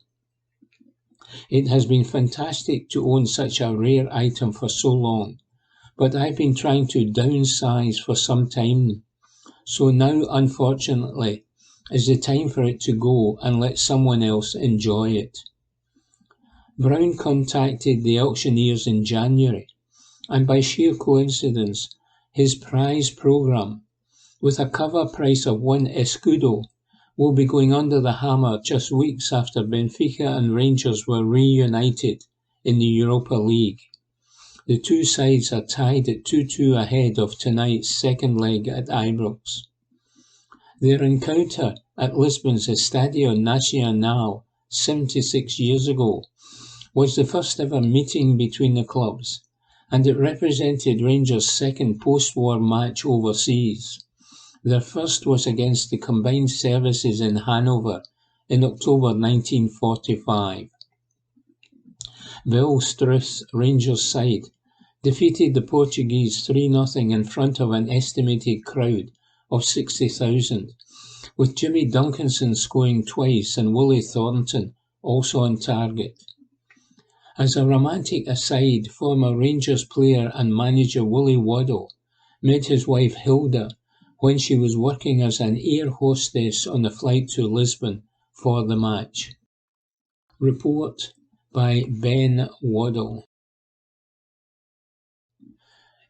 It has been fantastic to own such a rare item for so long, but I've been trying to downsize for some time, so now, unfortunately, is the time for it to go and let someone else enjoy it." Brown contacted the auctioneers in January, and by sheer coincidence, his prize programme, with a cover price of €1 escudo, will be going under the hammer just weeks after Benfica and Rangers were reunited in the Europa League. The two sides are tied at 2-2 ahead of tonight's second leg at Ibrox. Their encounter at Lisbon's Estadio Nacional 76 years ago was the first ever meeting between the clubs, and it represented Rangers' second post-war match overseas. Their first was against the Combined Services in Hanover in October 1945. Bill Struth's Rangers side defeated the Portuguese 3-0 in front of an estimated crowd of 60,000, with Jimmy Duncanson scoring twice and Willie Thornton also on target. As a romantic aside, former Rangers player and manager Willie Waddle met his wife Hilda when she was working as an air hostess on the flight to Lisbon for the match. Report by Ben Waddle.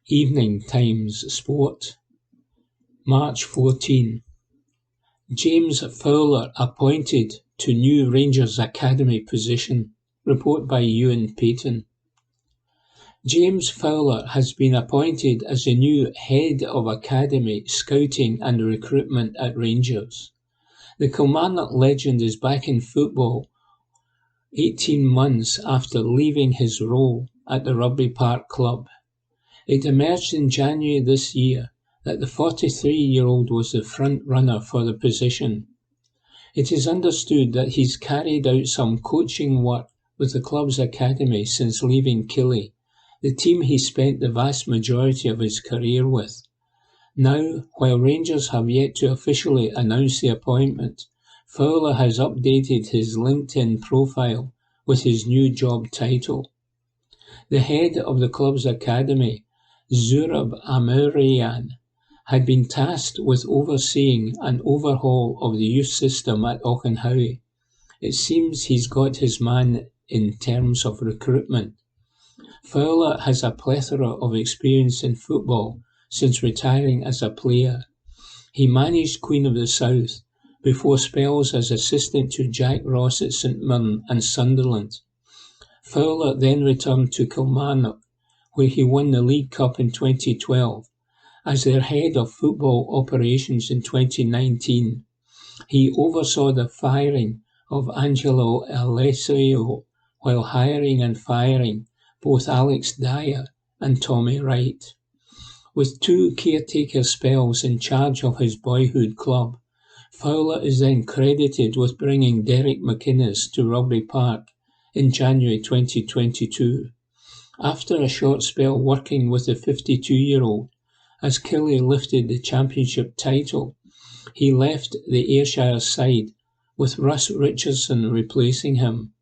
Evening Times Sport, March 14. James Fowler appointed to new Rangers Academy position. Report by Ewan Payton. James Fowler has been appointed as the new head of Academy Scouting and Recruitment at Rangers. The Kilmarnock legend is back in football 18 months after leaving his role at the Rugby Park club. It emerged in January this year that the 43-year-old was the front-runner for the position. It is understood that he's carried out some coaching work with the club's academy since leaving Killie, the team he spent the vast majority of his career with. Now, while Rangers have yet to officially announce the appointment, Fowler has updated his LinkedIn profile with his new job title. The head of the club's academy, Zurab Amurian, had been tasked with overseeing an overhaul of the youth system at Auchenhowie. It seems he's got his man in terms of recruitment. Fowler has a plethora of experience in football since retiring as a player. He managed Queen of the South before spells as assistant to Jack Ross at St Mirren and Sunderland. Fowler then returned to Kilmarnock, where he won the League Cup in 2012. As their head of football operations in 2019, he oversaw the firing of Angelo Alessio while hiring and firing both Alex Dyer and Tommy Wright. With 2 caretaker spells in charge of his boyhood club, Fowler is then credited with bringing Derek McInnes to Rugby Park in January 2022. After a short spell working with the 52-year-old, as Killie lifted the championship title, he left the Ayrshire side, with Russ Richardson replacing him.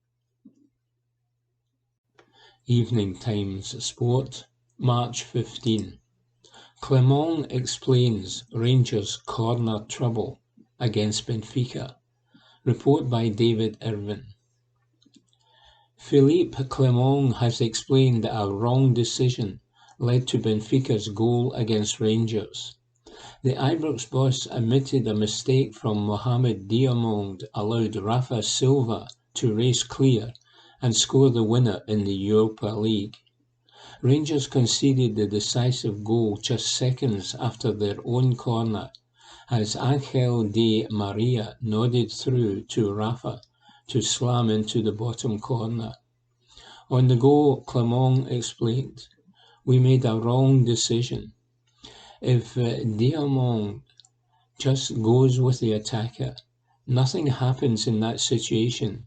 Evening Times Sport, March 15. Clement explains Rangers' corner trouble against Benfica. Report by David Irvin. Philippe Clement has explained that a wrong decision led to Benfica's goal against Rangers. The Ibrox boss admitted a mistake from Mohamed Diamond allowed Rafa Silva to race clear and score the winner in the Europa League. Rangers conceded the decisive goal just seconds after their own corner as Angel Di Maria nodded through to Rafa to slam into the bottom corner. On the goal, Clement explained, "We made a wrong decision. If Diamond just goes with the attacker, nothing happens in that situation.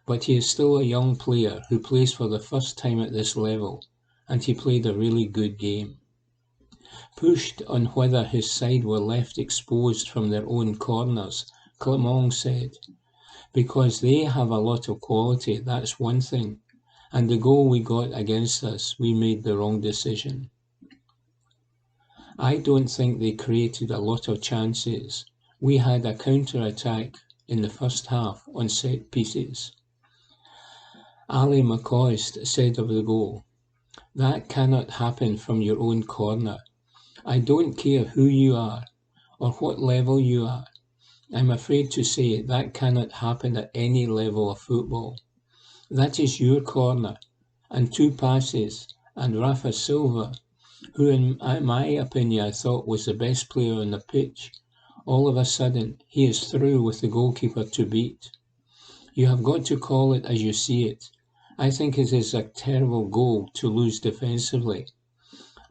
But he is still a young player who plays for the first time at this level, and he played a really good game." Pushed on whether his side were left exposed from their own corners, Clement said, "Because they have a lot of quality, that's one thing, and the goal we got against us, we made the wrong decision. I don't think they created a lot of chances. We had a counter-attack in the first half on set pieces." Ali McCoist said of the goal, "That cannot happen from your own corner. I don't care who you are or what level you are. I'm afraid to say that cannot happen at any level of football. That is your corner, and 2 passes, and Rafa Silva, who in my opinion I thought was the best player on the pitch, all of a sudden he is through with the goalkeeper to beat. You have got to call it as you see it. I think it is a terrible goal to lose defensively.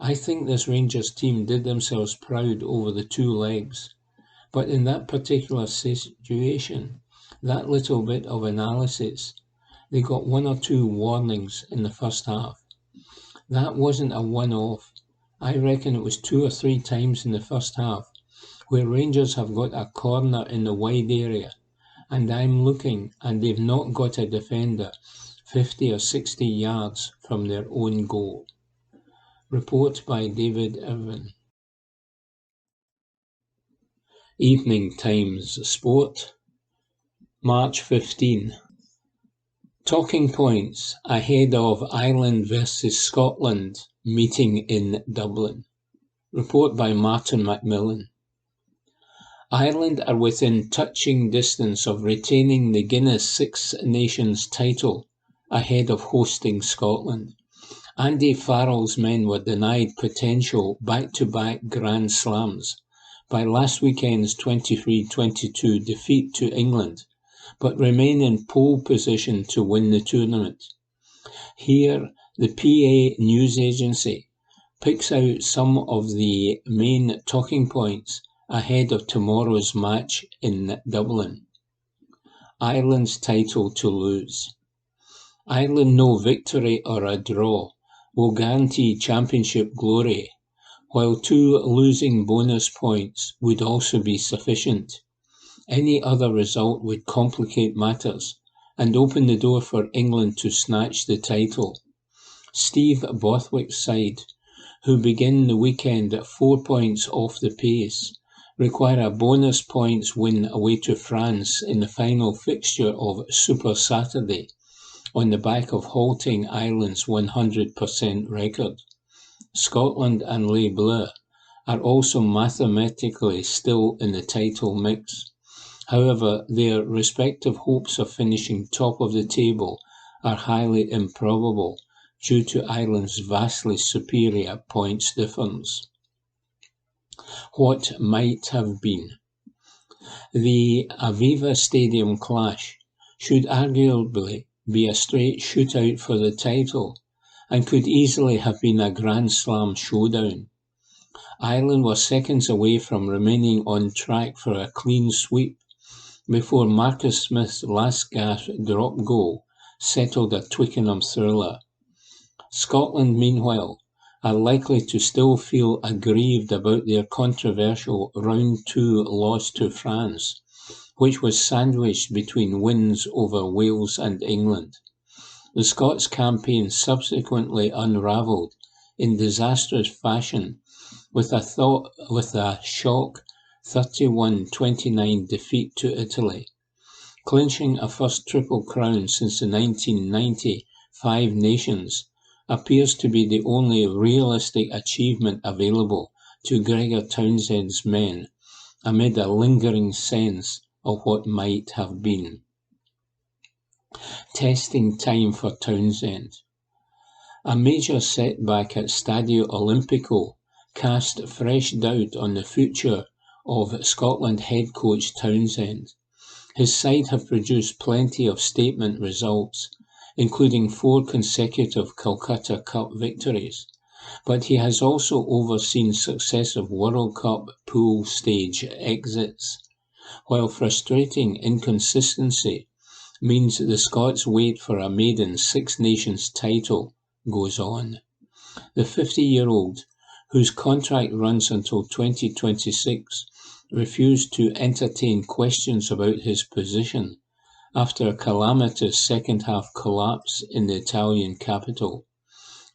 I think this Rangers team did themselves proud over the 2 legs, but in that particular situation, that little bit of analysis, they got 1 or 2 warnings in the first half. That wasn't a one-off. I reckon it was 2 or 3 times in the first half, where Rangers have got a corner in the wide area, and I'm looking and they've not got a defender 50 or 60 yards from their own goal. Report by David Irvin. Evening Times Sport, March 15. Talking points ahead of Ireland versus Scotland meeting in Dublin. Report by Martin Macmillan. Ireland are within touching distance of retaining the Guinness Six Nations title ahead of hosting Scotland. Andy Farrell's men were denied potential back-to-back Grand Slams by last weekend's 23-22 defeat to England, but remain in pole position to win the tournament. Here, the PA news agency picks out some of the main talking points ahead of tomorrow's match in Dublin. Ireland's title to lose. Ireland no victory or a draw will guarantee championship glory, while 2 losing bonus points would also be sufficient. Any other result would complicate matters and open the door for England to snatch the title. Steve Borthwick's side, who begin the weekend at 4 points off the pace, require a bonus points win away to France in the final fixture of Super Saturday, on the back of halting Ireland's 100% record. Scotland and Les Bleus are also mathematically still in the title mix. However, their respective hopes of finishing top of the table are highly improbable due to Ireland's vastly superior points difference. What might have been? The Aviva Stadium clash should arguably be a straight shootout for the title and could easily have been a Grand Slam showdown. Ireland were seconds away from remaining on track for a clean sweep before Marcus Smith's last-gasp drop goal settled a Twickenham thriller. Scotland, meanwhile, are likely to still feel aggrieved about their controversial Round 2 loss to France, which was sandwiched between wins over Wales and England. The Scots campaign subsequently unravelled in disastrous fashion with a shock 31-29 defeat to Italy. Clinching a first Triple Crown since the 1990 Five Nations appears to be the only realistic achievement available to Gregor Townsend's men amid a lingering sense of what might have been. Testing time for Townsend. A major setback at Stadio Olimpico cast fresh doubt on the future of Scotland head coach Townsend. His side have produced plenty of statement results, including 4 consecutive Calcutta Cup victories, but he has also overseen successive World Cup pool stage exits, while frustrating inconsistency means the Scots' wait for a maiden Six Nations title goes on. The 50-year-old, whose contract runs until 2026, refused to entertain questions about his position after a calamitous second-half collapse in the Italian capital.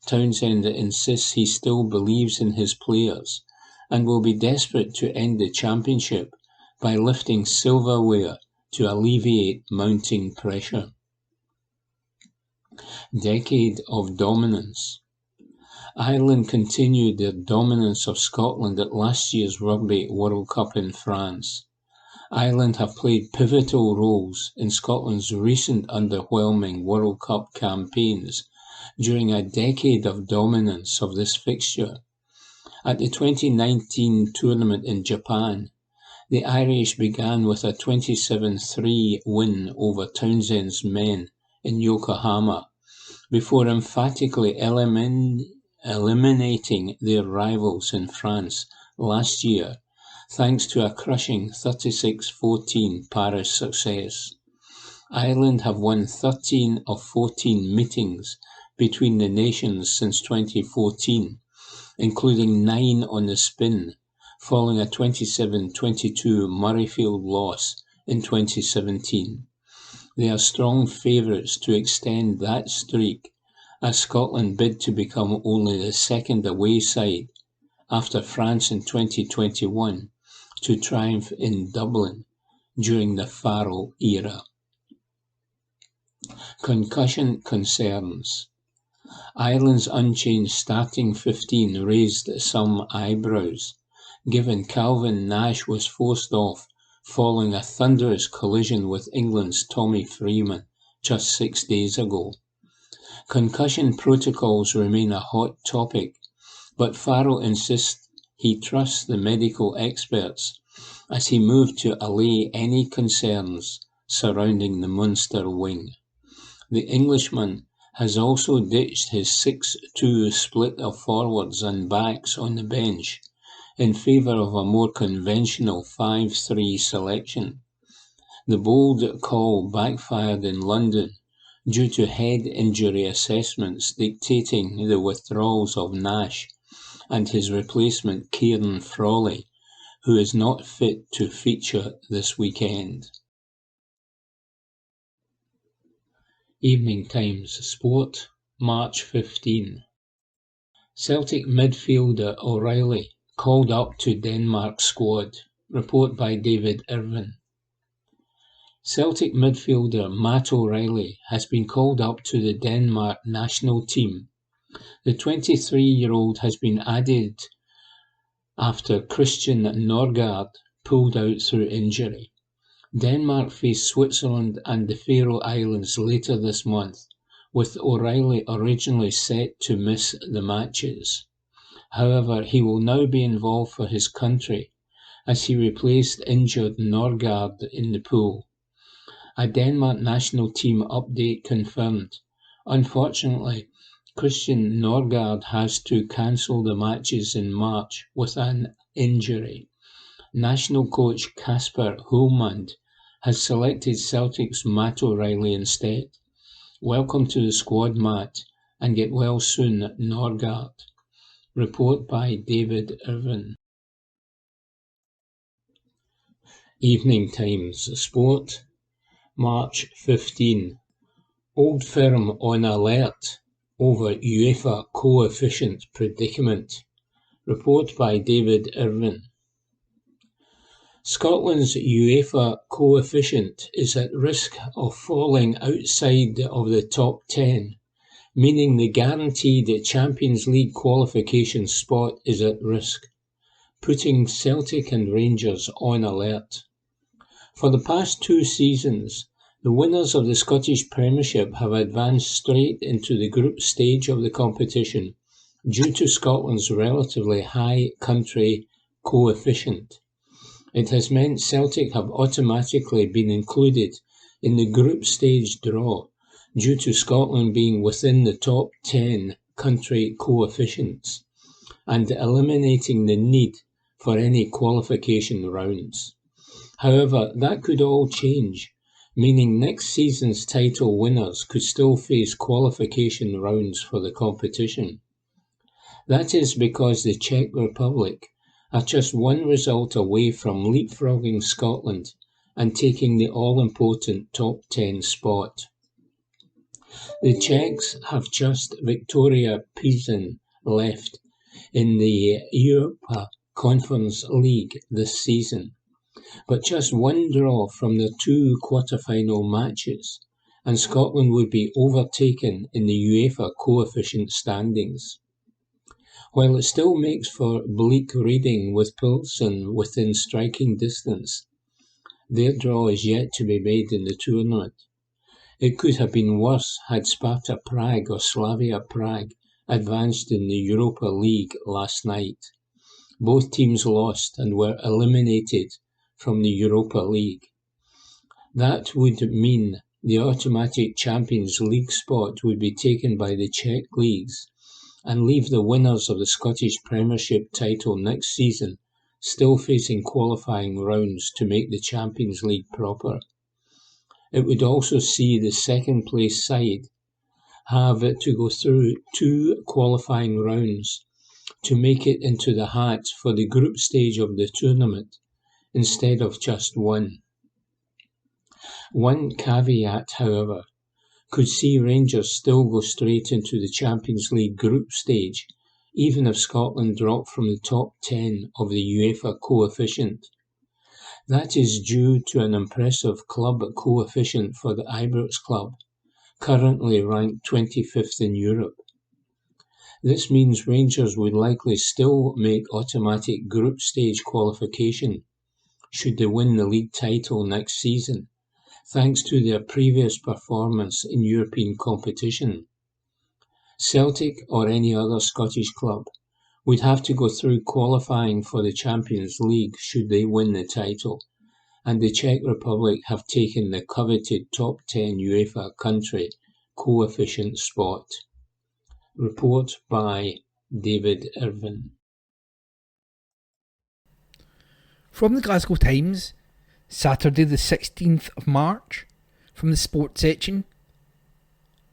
Townsend insists he still believes in his players and will be desperate to end the championship by lifting silverware to alleviate mounting pressure. Decade of dominance. Ireland continued their dominance of Scotland at last year's Rugby World Cup in France. Ireland have played pivotal roles in Scotland's recent underwhelming World Cup campaigns during a decade of dominance of this fixture. At the 2019 tournament in Japan, the Irish began with a 27-3 win over Townsend's men in Yokohama, before emphatically eliminating their rivals in France last year, thanks to a crushing 36-14 Paris success. Ireland have won 13 of 14 meetings between the nations since 2014, including 9 on the spin, following a 27-22 Murrayfield loss in 2017. They are strong favourites to extend that streak as Scotland bid to become only the second away side after France in 2021 to triumph in Dublin during the Farrell era. Concussion concerns. Ireland's unchanged starting 15 raised some eyebrows, given Calvin Nash was forced off following a thunderous collision with England's Tommy Freeman just 6 days ago. Concussion protocols remain a hot topic, but Farrell insists he trusts the medical experts as he moved to allay any concerns surrounding the Munster wing. The Englishman has also ditched his 6-2 split of forwards and backs on the bench in favour of a more conventional 5-3 selection. The bold call backfired in London due to head injury assessments dictating the withdrawals of Nash and his replacement Kieran Frawley, who is not fit to feature this weekend. Evening Times Sport, March 15. Celtic midfielder O'Reilly called up to Denmark squad. Report by David Irvin. Celtic midfielder Matt O'Reilly has been called up to the Denmark national team. The 23-year-old has been added after Christian Norgard pulled out through injury. Denmark face Switzerland and the Faroe Islands later this month, with O'Reilly originally set to miss the matches. However, he will now be involved for his country as he replaced injured Norgard in the pool. A Denmark national team update confirmed. Unfortunately, Christian Norgard has to cancel the matches in March with an injury. National coach Kasper Hulmand has selected Celtic's Matt O'Reilly instead. Welcome to the squad, Matt, and get well soon, Norgard. Report by David Irvin. Evening Times Sport, March 15. Old Firm on alert over UEFA coefficient predicament. Report by David Irvin. Scotland's UEFA coefficient is at risk of falling outside of the top 10, meaning the guaranteed Champions League qualification spot is at risk, putting Celtic and Rangers on alert. For the past 2 seasons, the winners of the Scottish Premiership have advanced straight into the group stage of the competition due to Scotland's relatively high country coefficient. It has meant Celtic have automatically been included in the group stage draw due to Scotland being within the top 10 country coefficients and eliminating the need for any qualification rounds. However, that could all change, meaning next season's title winners could still face qualification rounds for the competition. That is because the Czech Republic are just one result away from leapfrogging Scotland and taking the all-important top 10 spot. The Czechs have just Victoria Pilsen left in the Europa Conference League this season, but just one draw from the 2 quarter-final matches, and Scotland would be overtaken in the UEFA coefficient standings. While it still makes for bleak reading with Pilsen within striking distance, their draw is yet to be made in the tournament. It could have been worse had Sparta Prague or Slavia Prague advanced in the Europa League last night. Both teams lost and were eliminated from the Europa League. That would mean the automatic Champions League spot would be taken by the Czech leagues and leave the winners of the Scottish Premiership title next season still facing qualifying rounds to make the Champions League proper. It would also see the second place side have to go through 2 qualifying rounds to make it into the hat for the group stage of the tournament, instead of just 1. One caveat, however, could see Rangers still go straight into the Champions League group stage, even if Scotland dropped from the top 10 of the UEFA coefficient. That is due to an impressive club coefficient for the Ibrox club, currently ranked 25th in Europe. This means Rangers would likely still make automatic group stage qualification should they win the league title next season, thanks to their previous performance in European competition. Celtic or any other Scottish club would have to go through qualifying for the Champions League should they win the title, and the Czech Republic have taken the coveted top 10 UEFA country coefficient spot. Report by David Irvin. From the Glasgow Times, Saturday the 16th of March, from the sports section.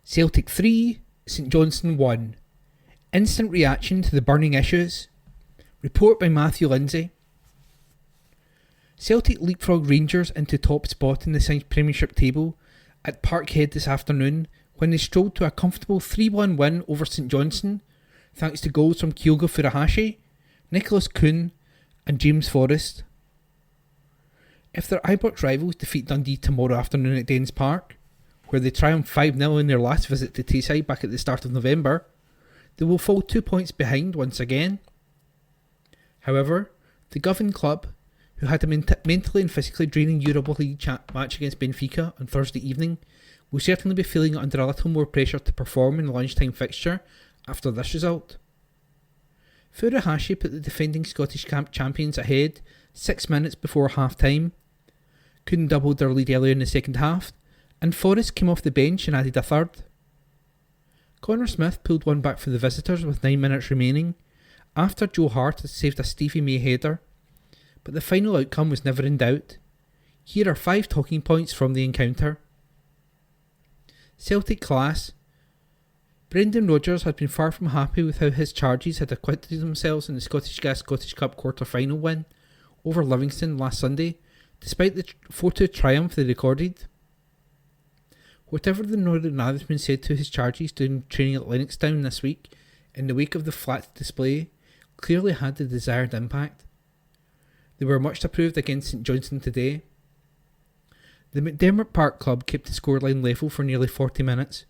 Celtic 3, St Johnstone 1. Instant reaction to the burning issues. Report by Matthew Lindsay. Celtic leapfrog Rangers into top spot in the Premiership table at Parkhead this afternoon when they strolled to a comfortable 3-1 win over St Johnstone, thanks to goals from Kyogo Furuhashi, Nicholas Kuhn and James Forrest. If their Ibrox rivals defeat Dundee tomorrow afternoon at Dens Park, where they triumphed 5-0 in their last visit to Tayside back at the start of November, they will fall 2 points behind once again. However, the Govan club, who had a mentally and physically draining Europa League match against Benfica on Thursday evening, will certainly be feeling under a little more pressure to perform in the lunchtime fixture after this result. Furuhashi put the defending Scottish champions ahead 6 minutes before half-time. Couldn't double their lead earlier in the second half, and Forrest came off the bench and added a third. Connor Smith pulled one back for the visitors with 9 minutes remaining, after Joe Hart had saved a Stevie May header, but the final outcome was never in doubt. Here are 5 talking points from the encounter. Celtic class. Brendan Rodgers had been far from happy with how his charges had acquitted themselves in the Scottish Gas Scottish Cup quarter-final win over Livingston last Sunday, despite the 4-2 triumph they recorded. Whatever the Northern Irishman said to his charges during training at Lennoxtown this week, in the wake of the flat display, clearly had the desired impact. They were much approved against St Johnstone today. The McDermott Park club kept the scoreline level for nearly 40 minutes,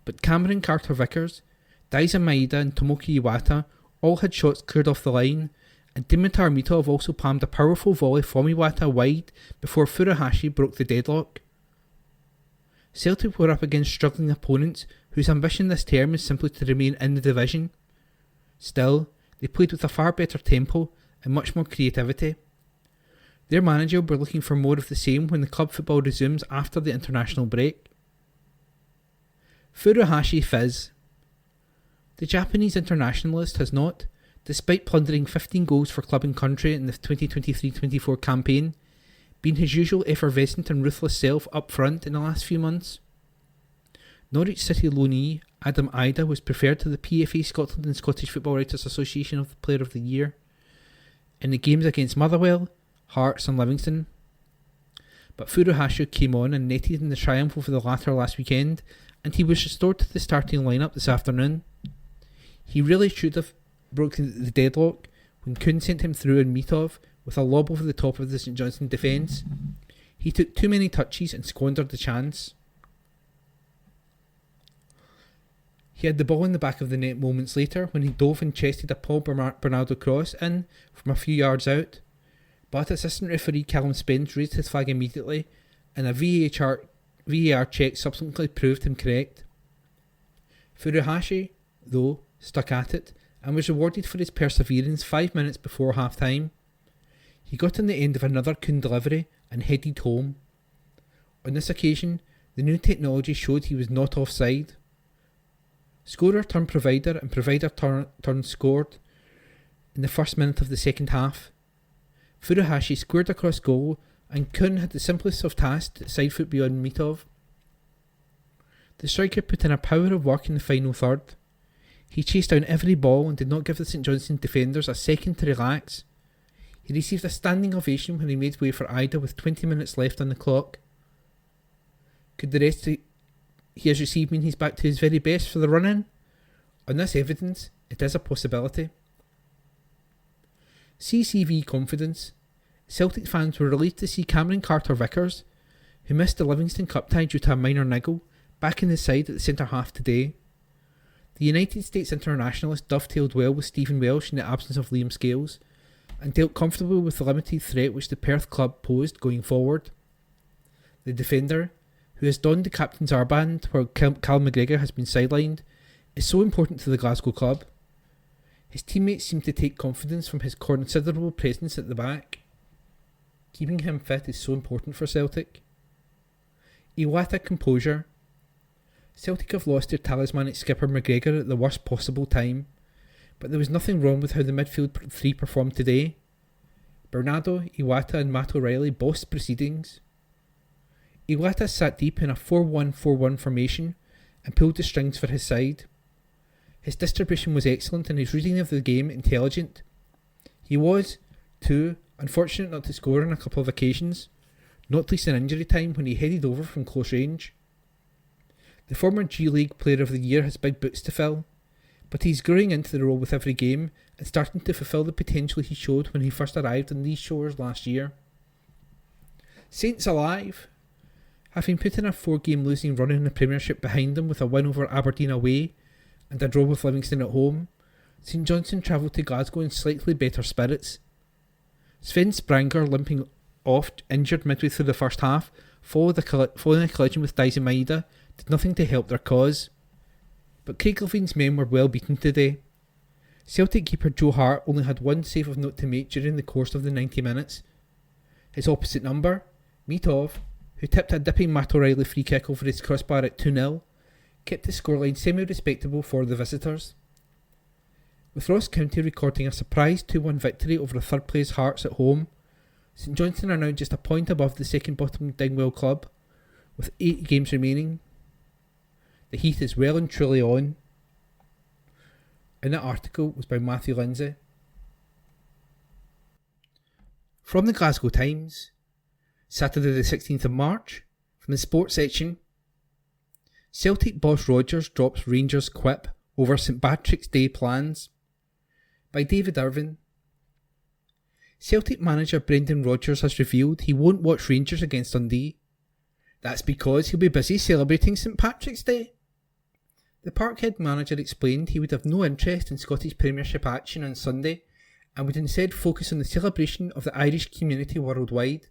but Cameron Carter-Vickers, Daizen Maeda and Tomoki Iwata all had shots cleared off the line, and Dimitar Mitov also palmed a powerful volley from Iwata wide before Furuhashi broke the deadlock. Celtic were up against struggling opponents whose ambition this term is simply to remain in the division. Still, they played with a far better tempo and much more creativity. Their manager will be looking for more of the same when the club football resumes after the international break. Furuhashi Fizz. The Japanese internationalist has not, despite plundering 15 goals for club and country in the 2023-24 campaign, been his usual effervescent and ruthless self up front in the last few months. Norwich City loanee Adam Ida was preferred to the PFA Scotland and Scottish Football Writers Association of the Player of the Year in the games against Motherwell, Hearts and Livingston. But Furuhashi came on and netted in the triumph over the latter last weekend, and he was restored to the starting lineup this afternoon. He really should have broken the deadlock when Kuhn sent him through and Mitov with a lob over the top of the St Johnstone defence. He took too many touches and squandered the chance. He had the ball in the back of the net moments later when he dove and chested a Paul Bernardo cross in from a few yards out, but assistant referee Callum Spence raised his flag immediately, and a VAR check subsequently proved him correct. Furuhashi, though, stuck at it and was rewarded for his perseverance 5 minutes before half-time. He got on the end of another Kuhn delivery and headed home. On this occasion, the new technology showed he was not offside. Scorer turned provider and provider turned scored in the first minute of the second half. Furuhashi squared across goal and Kuhn had the simplest of tasks to side foot beyond Mitov. The striker put in a power of work in the final third. He chased down every ball and did not give the St Johnstone defenders a second to relax. He received a standing ovation when he made way for Ida with 20 minutes left on the clock. Could the rest he has received mean he's back to his very best for the run-in? On this evidence, it is a possibility. CCV confidence. Celtic fans were relieved to see Cameron Carter-Vickers, who missed the Livingston Cup tie due to a minor niggle, back in the side at the centre-half today. The United States internationalist dovetailed well with Stephen Welsh in the absence of Liam Scales, and dealt comfortably with the limited threat which the Perth club posed going forward. The defender, who has donned the captain's armband while Cal McGregor has been sidelined, is so important to the Glasgow club. His teammates seem to take confidence from his considerable presence at the back. Keeping him fit is so important for Celtic. Iwata composure. Celtic have lost their talismanic skipper McGregor at the worst possible time, but there was nothing wrong with how the midfield three performed today. Bernardo, Iwata and Matt O'Reilly bossed proceedings. Iwata sat deep in a 4-1-4-1 formation and pulled the strings for his side. His distribution was excellent and his reading of the game intelligent. He was, too, unfortunate not to score on a couple of occasions, not least in injury time when he headed over from close range. The former G-League Player of the Year has big boots to fill, but he's growing into the role with every game and starting to fulfil the potential he showed when he first arrived on these shores last year. Saints alive! Having put in a 4-game losing run in the Premiership behind them with a win over Aberdeen away and a draw with Livingston at home, St Johnstone travelled to Glasgow in slightly better spirits. Sven Spranger, limping off, injured midway through the first half, following a collision with Daisy Maeda, did nothing to help their cause. But Craig Levine's men were well beaten today. Celtic keeper Joe Hart only had one save of note to make during the course of the 90 minutes. His opposite number, Mitov, who tipped a dipping Matt O'Reilly free kick over his crossbar at 2-0, kept the scoreline semi-respectable for the visitors. With Ross County recording a surprise 2-1 victory over a third-place Hearts at home, St Johnstone are now just a point above the second-bottom Dingwall club, with 8 games remaining. The heat is well and truly on. And that article was by Matthew Lindsay. From the Glasgow Times, Saturday the 16th of March, from the sports section, Celtic boss Rodgers drops Rangers quip over St Patrick's Day plans, by David Irvine. Celtic manager Brendan Rodgers has revealed he won't watch Rangers against Dundee. That's because he'll be busy celebrating St Patrick's Day. The Parkhead manager explained he would have no interest in Scottish Premiership action on Sunday and would instead focus on the celebration of the Irish community worldwide.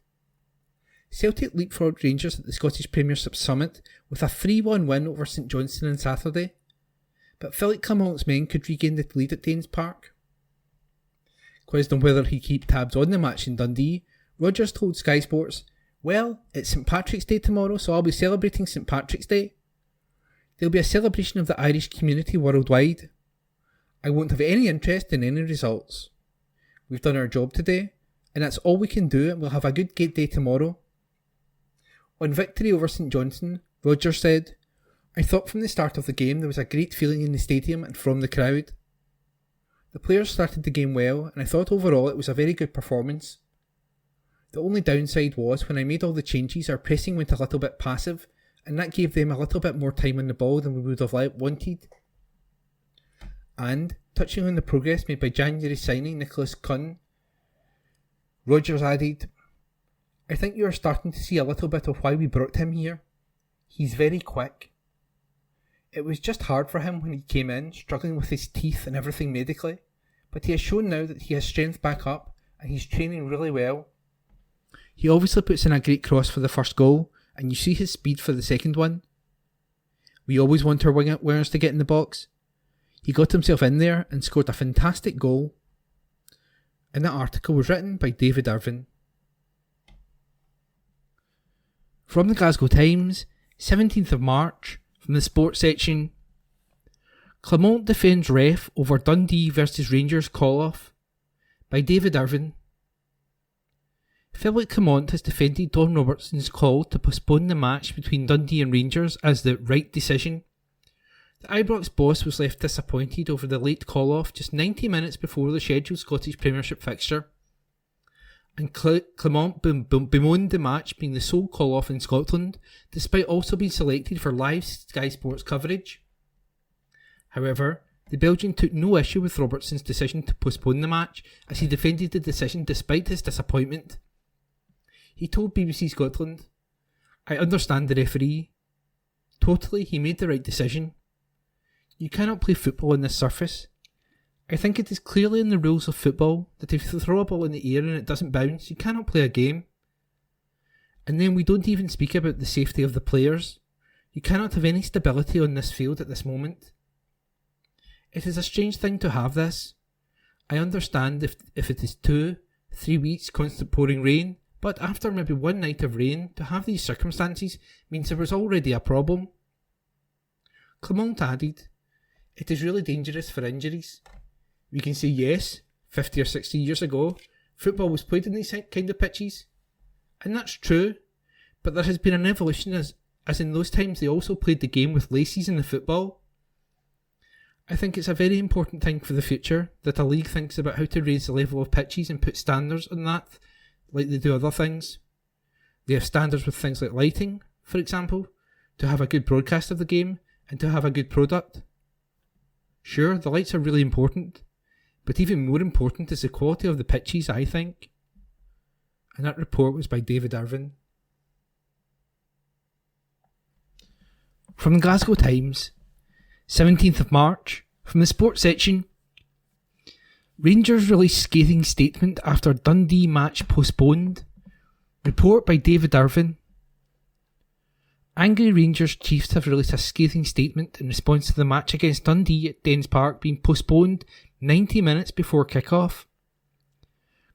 Celtic leapfrogged Rangers at the Scottish Premiership Summit with a 3-1 win over St Johnstone on Saturday, but Philip Clement's men could regain the lead at Danes Park. Quizzed on whether he'd keep tabs on the match in Dundee, Rodgers told Sky Sports, "Well, it's St Patrick's Day tomorrow, so I'll be celebrating St Patrick's Day. There'll be a celebration of the Irish community worldwide. I won't have any interest in any results. We've done our job today, and that's all we can do, and we'll have a good day tomorrow." On victory over St Johnstone, Rodgers said, "I thought from the start of the game there was a great feeling in the stadium and from the crowd. The players started the game well, and I thought overall it was a very good performance. The only downside was when I made all the changes, our pressing went a little bit passive, and that gave them a little bit more time on the ball than we would have wanted." And, touching on the progress made by January signing Nicholas Cunn, Rodgers added, "I think you are starting to see a little bit of why we brought him here. He's very quick. It was just hard for him when he came in, struggling with his teeth and everything medically, but he has shown now that he has strength back up and he's training really well. He obviously puts in a great cross for the first goal, and you see his speed for the second one. We always want our wingers to get in the box. He got himself in there and scored a fantastic goal." And that article was written by David Irvine. From the Glasgow Times, 17th of March, from the sports section, Clement defends ref over Dundee vs Rangers call-off, by David Irvine. Philip Clement has defended Don Robertson's call to postpone the match between Dundee and Rangers as the right decision. The Ibrox boss was left disappointed over the late call-off just 90 minutes before the scheduled Scottish Premiership fixture. And Clement bemoaned the match being the sole call-off in Scotland, despite also being selected for live Sky Sports coverage. However, the Belgian took no issue with Robertson's decision to postpone the match, as he defended the decision despite his disappointment. He told BBC Scotland, "I understand the referee. Totally, he made the right decision. You cannot play football on this surface. I think it is clearly in the rules of football that if you throw a ball in the air and it doesn't bounce, you cannot play a game. And then we don't even speak about the safety of the players. You cannot have any stability on this field at this moment. It is a strange thing to have this. I understand if it is 2-3 weeks constant pouring rain, but after maybe one night of rain, to have these circumstances means there was already a problem." Clement added, "It is really dangerous for injuries. We can say yes, 50 or 60 years ago, football was played in these kind of pitches. And that's true, but there has been an evolution as in those times they also played the game with laces in the football. I think it's a very important thing for the future that a league thinks about how to raise the level of pitches and put standards on that, like they do other things. They have standards with things like lighting, for example, to have a good broadcast of the game and to have a good product. Sure, the lights are really important, but even more important is the quality of the pitches, I think." And that report was by David Irvin. From the Glasgow Times, 17th of March, from the sports section. Rangers release scathing statement after Dundee match postponed. Report by David Irvin. Angry Rangers chiefs have released a scathing statement in response to the match against Dundee at Dens Park being postponed 90 minutes before kick-off.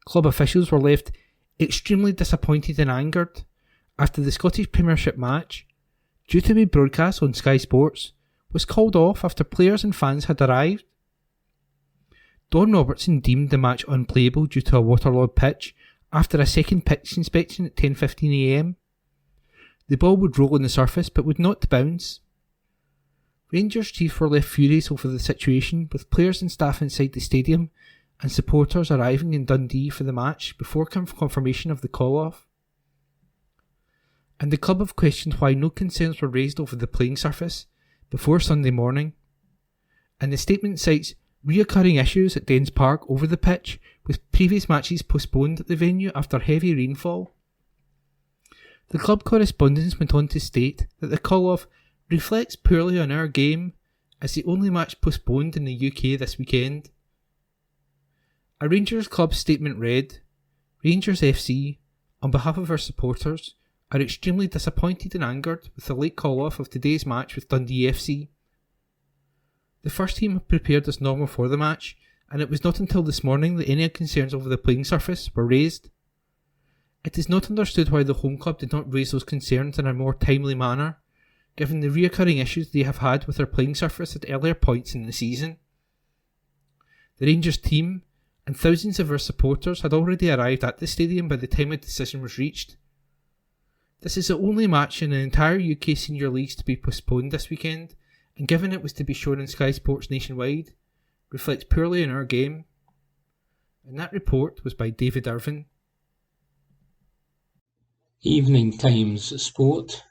Club officials were left extremely disappointed and angered after the Scottish Premiership match, due to be broadcast on Sky Sports, was called off after players and fans had arrived. Don Robertson deemed the match unplayable due to a waterlogged pitch after a second pitch inspection at 10:15 a.m. The ball would roll on the surface but would not bounce. Rangers chiefs were left furious over the situation, with players and staff inside the stadium and supporters arriving in Dundee for the match before confirmation of the call-off. And the club have questioned why no concerns were raised over the playing surface before Sunday morning. And the statement cites reoccurring issues at Dens Park over the pitch, with previous matches postponed at the venue after heavy rainfall. The club correspondence went on to state that the call-off reflects poorly on our game as the only match postponed in the UK this weekend. A Rangers club statement read, "Rangers FC, on behalf of our supporters, are extremely disappointed and angered with the late call-off of today's match with Dundee FC. The first team had prepared as normal for the match, and it was not until this morning that any concerns over the playing surface were raised. It is not understood why the home club did not raise those concerns in a more timely manner, given the reoccurring issues they have had with their playing surface at earlier points in the season. The Rangers team and thousands of their supporters had already arrived at the stadium by the time a decision was reached. This is the only match in the entire UK Senior Leagues to be postponed this weekend, and given it was to be shown on Sky Sports nationwide, reflects poorly on our game." And that report was by David Irvin. Evening Times Sport,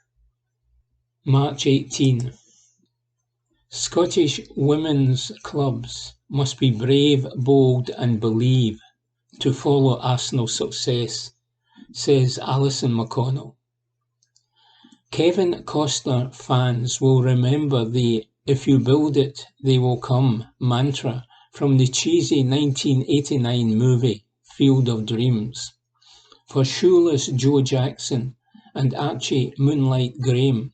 March 18. Scottish women's clubs must be brave, bold and believe to follow Arsenal's success, says Alison McConnell. Kevin Costner fans will remember the "if you build it, they will come" mantra from the cheesy 1989 movie Field of Dreams. For shoeless Joe Jackson and Archie Moonlight Graham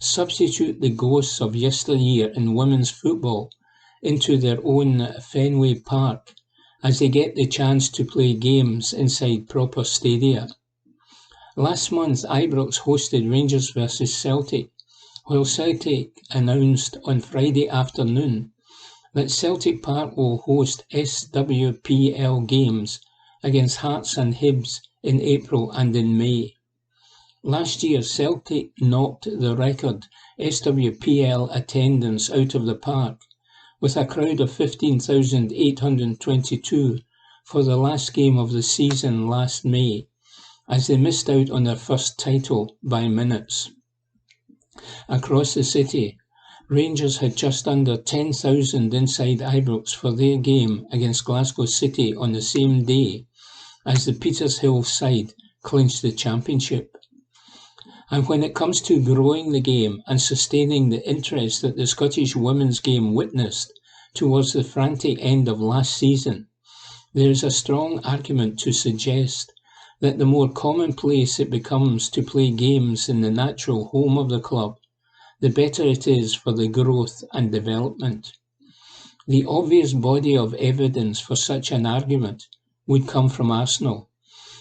substitute the ghosts of yesteryear in women's football into their own Fenway Park as they get the chance to play games inside proper stadia. Last month, Ibrox hosted Rangers vs Celtic, while Celtic announced on Friday afternoon that Celtic Park will host SWPL games against Hearts and Hibs in April and in May. Last year, Celtic knocked the record SWPL attendance out of the park with a crowd of 15,822 for the last game of the season last May, as they missed out on their first title by minutes. Across the city, Rangers had just under 10,000 inside Ibrox for their game against Glasgow City on the same day as the Petershill side clinched the championship. And when it comes to growing the game and sustaining the interest that the Scottish women's game witnessed towards the frantic end of last season, there is a strong argument to suggest that the more commonplace it becomes to play games in the natural home of the club, the better it is for the growth and development. The obvious body of evidence for such an argument would come from Arsenal.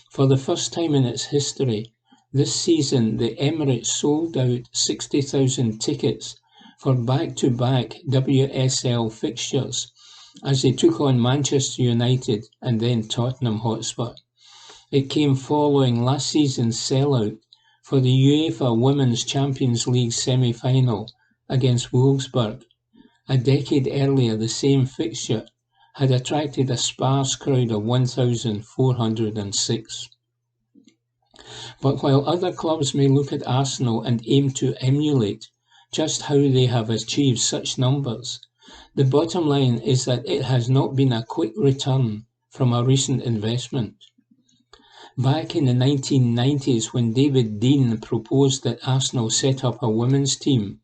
For the first time in its history, this season the Emirates sold out 60,000 tickets for back-to-back WSL fixtures as they took on Manchester United and then Tottenham Hotspur. It came following last season's sellout for the UEFA Women's Champions League semi-final against Wolfsburg. A decade earlier, the same fixture had attracted a sparse crowd of 1,406. But while other clubs may look at Arsenal and aim to emulate just how they have achieved such numbers, the bottom line is that it has not been a quick return from a recent investment. Back in the 1990s, when David Dein proposed that Arsenal set up a women's team,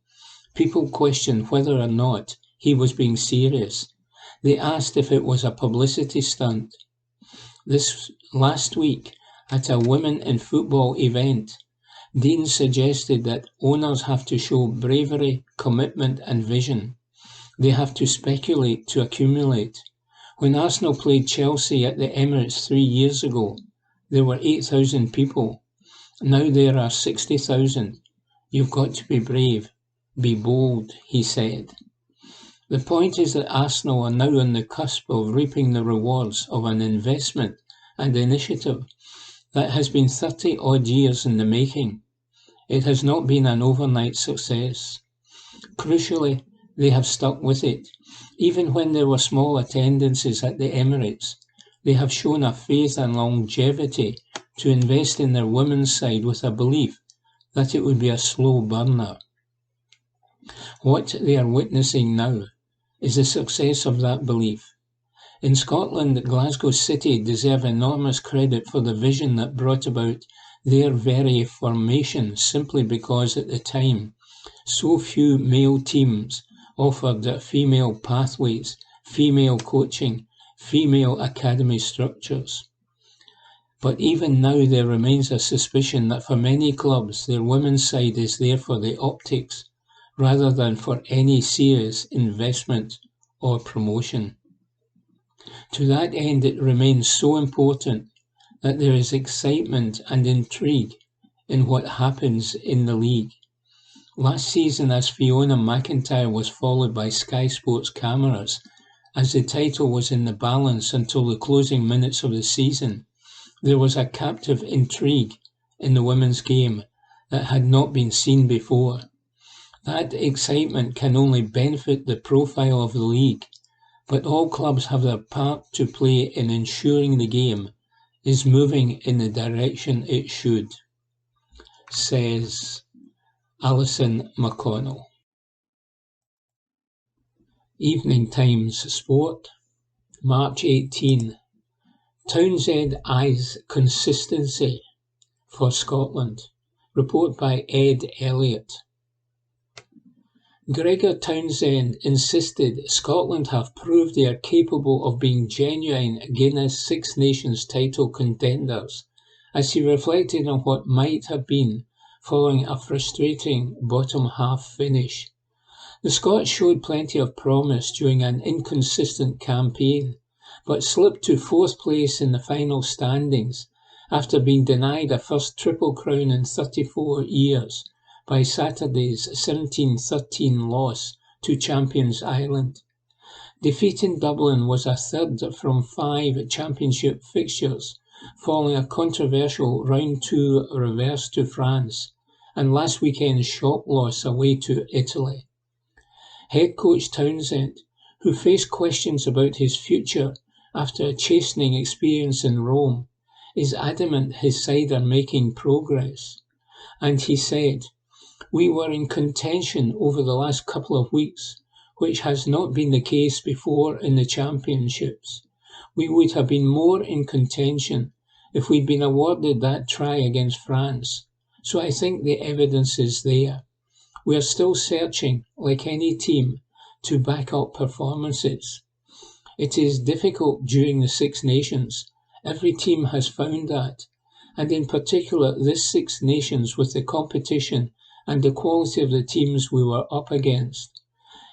people questioned whether or not he was being serious. They asked if it was a publicity stunt. This last week, at a Women in Football event, Dean suggested that owners have to show bravery, commitment and vision. They have to speculate to accumulate. When Arsenal played Chelsea at the Emirates 3 years ago, there were 8,000 people. Now there are 60,000. You've got to be brave. Be bold, he said. The point is that Arsenal are now on the cusp of reaping the rewards of an investment and initiative that has been 30-odd years in the making. It has not been an overnight success. Crucially, they have stuck with it. Even when there were small attendances at the Emirates, they have shown a faith and longevity to invest in their women's side with a belief that it would be a slow burner. What they are witnessing now is the success of that belief. In Scotland, Glasgow City deserve enormous credit for the vision that brought about their very formation, simply because at the time so few male teams offered female pathways, female coaching, female academy structures. But even now there remains a suspicion that for many clubs their women's side is there for the optics rather than for any serious investment or promotion. To that end, it remains so important that there is excitement and intrigue in what happens in the league. Last season, as Fiona McIntyre was followed by Sky Sports cameras, as the title was in the balance until the closing minutes of the season, there was a captive intrigue in the women's game that had not been seen before. That excitement can only benefit the profile of the league, but all clubs have their part to play in ensuring the game is moving in the direction it should, says Alison McConnell. Evening Times Sport, March 18. Townsend eyes consistency for Scotland. Report by Ed Elliott. Gregor Townsend insisted Scotland have proved they are capable of being genuine Guinness Six Nations title contenders, as he reflected on what might have been following a frustrating bottom half finish. The Scots showed plenty of promise during an inconsistent campaign, but slipped to fourth place in the final standings after being denied a first Triple Crown in 34 years by Saturday's 17-13 loss to champions Ireland. Defeating Dublin was a third from 5 championship fixtures, following a controversial round 2 reverse to France and last weekend's shock loss away to Italy. Head coach Townsend, who faced questions about his future after a chastening experience in Rome, is adamant his side are making progress. And he said, "We were in contention over the last couple of weeks, which has not been the case before in the championships. We would have been more in contention if we'd been awarded that try against France. So I think the evidence is there. We are still searching, like any team, to back up performances. It is difficult during the Six Nations. Every team has found that, and in particular this Six Nations with the competition and the quality of the teams we were up against.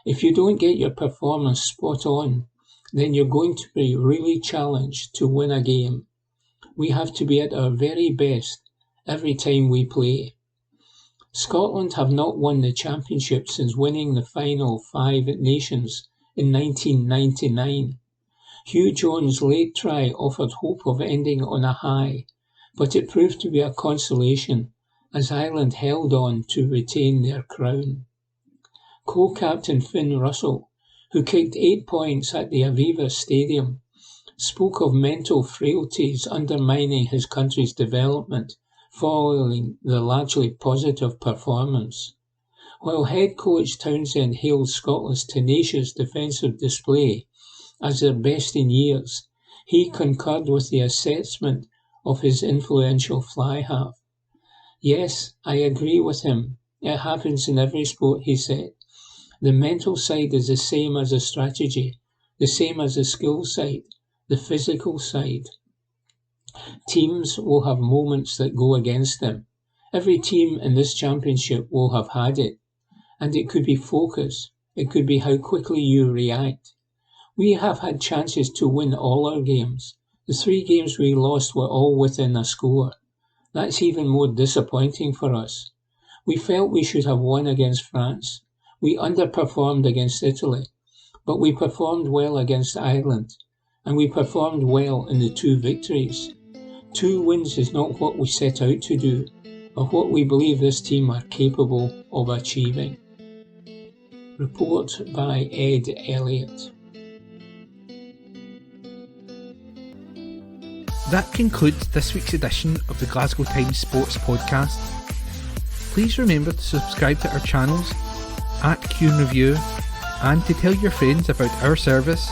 If you don't get your performance spot on, then you're going to be really challenged to win a game. We have to be at our very best every time we play." Scotland have not won the championship since winning the final 5 Nations in 1999. Hugh Jones' late try offered hope of ending on a high, but it proved to be a consolation as Ireland held on to retain their crown. Co-captain Finn Russell, who kicked 8 points at the Aviva Stadium, spoke of mental frailties undermining his country's development following the largely positive performance. While head coach Townsend hailed Scotland's tenacious defensive display as their best in years, he concurred with the assessment of his influential fly-half. "Yes, I agree with him. It happens in every sport," he said. "The mental side is the same as the strategy, the same as the skill side, the physical side. Teams will have moments that go against them. Every team in this championship will have had it. And it could be focus. It could be how quickly you react. We have had chances to win all our games. The 3 games we lost were all within a score. That's even more disappointing for us. We felt we should have won against France. We underperformed against Italy, but we performed well against Ireland, and we performed well in the 2 victories. 2 wins is not what we set out to do, or what we believe this team are capable of achieving." Report by Ed Elliott. That concludes this week's edition of the Glasgow Times Sports Podcast. Please remember to subscribe to our channels at Q and Review and to tell your friends about our service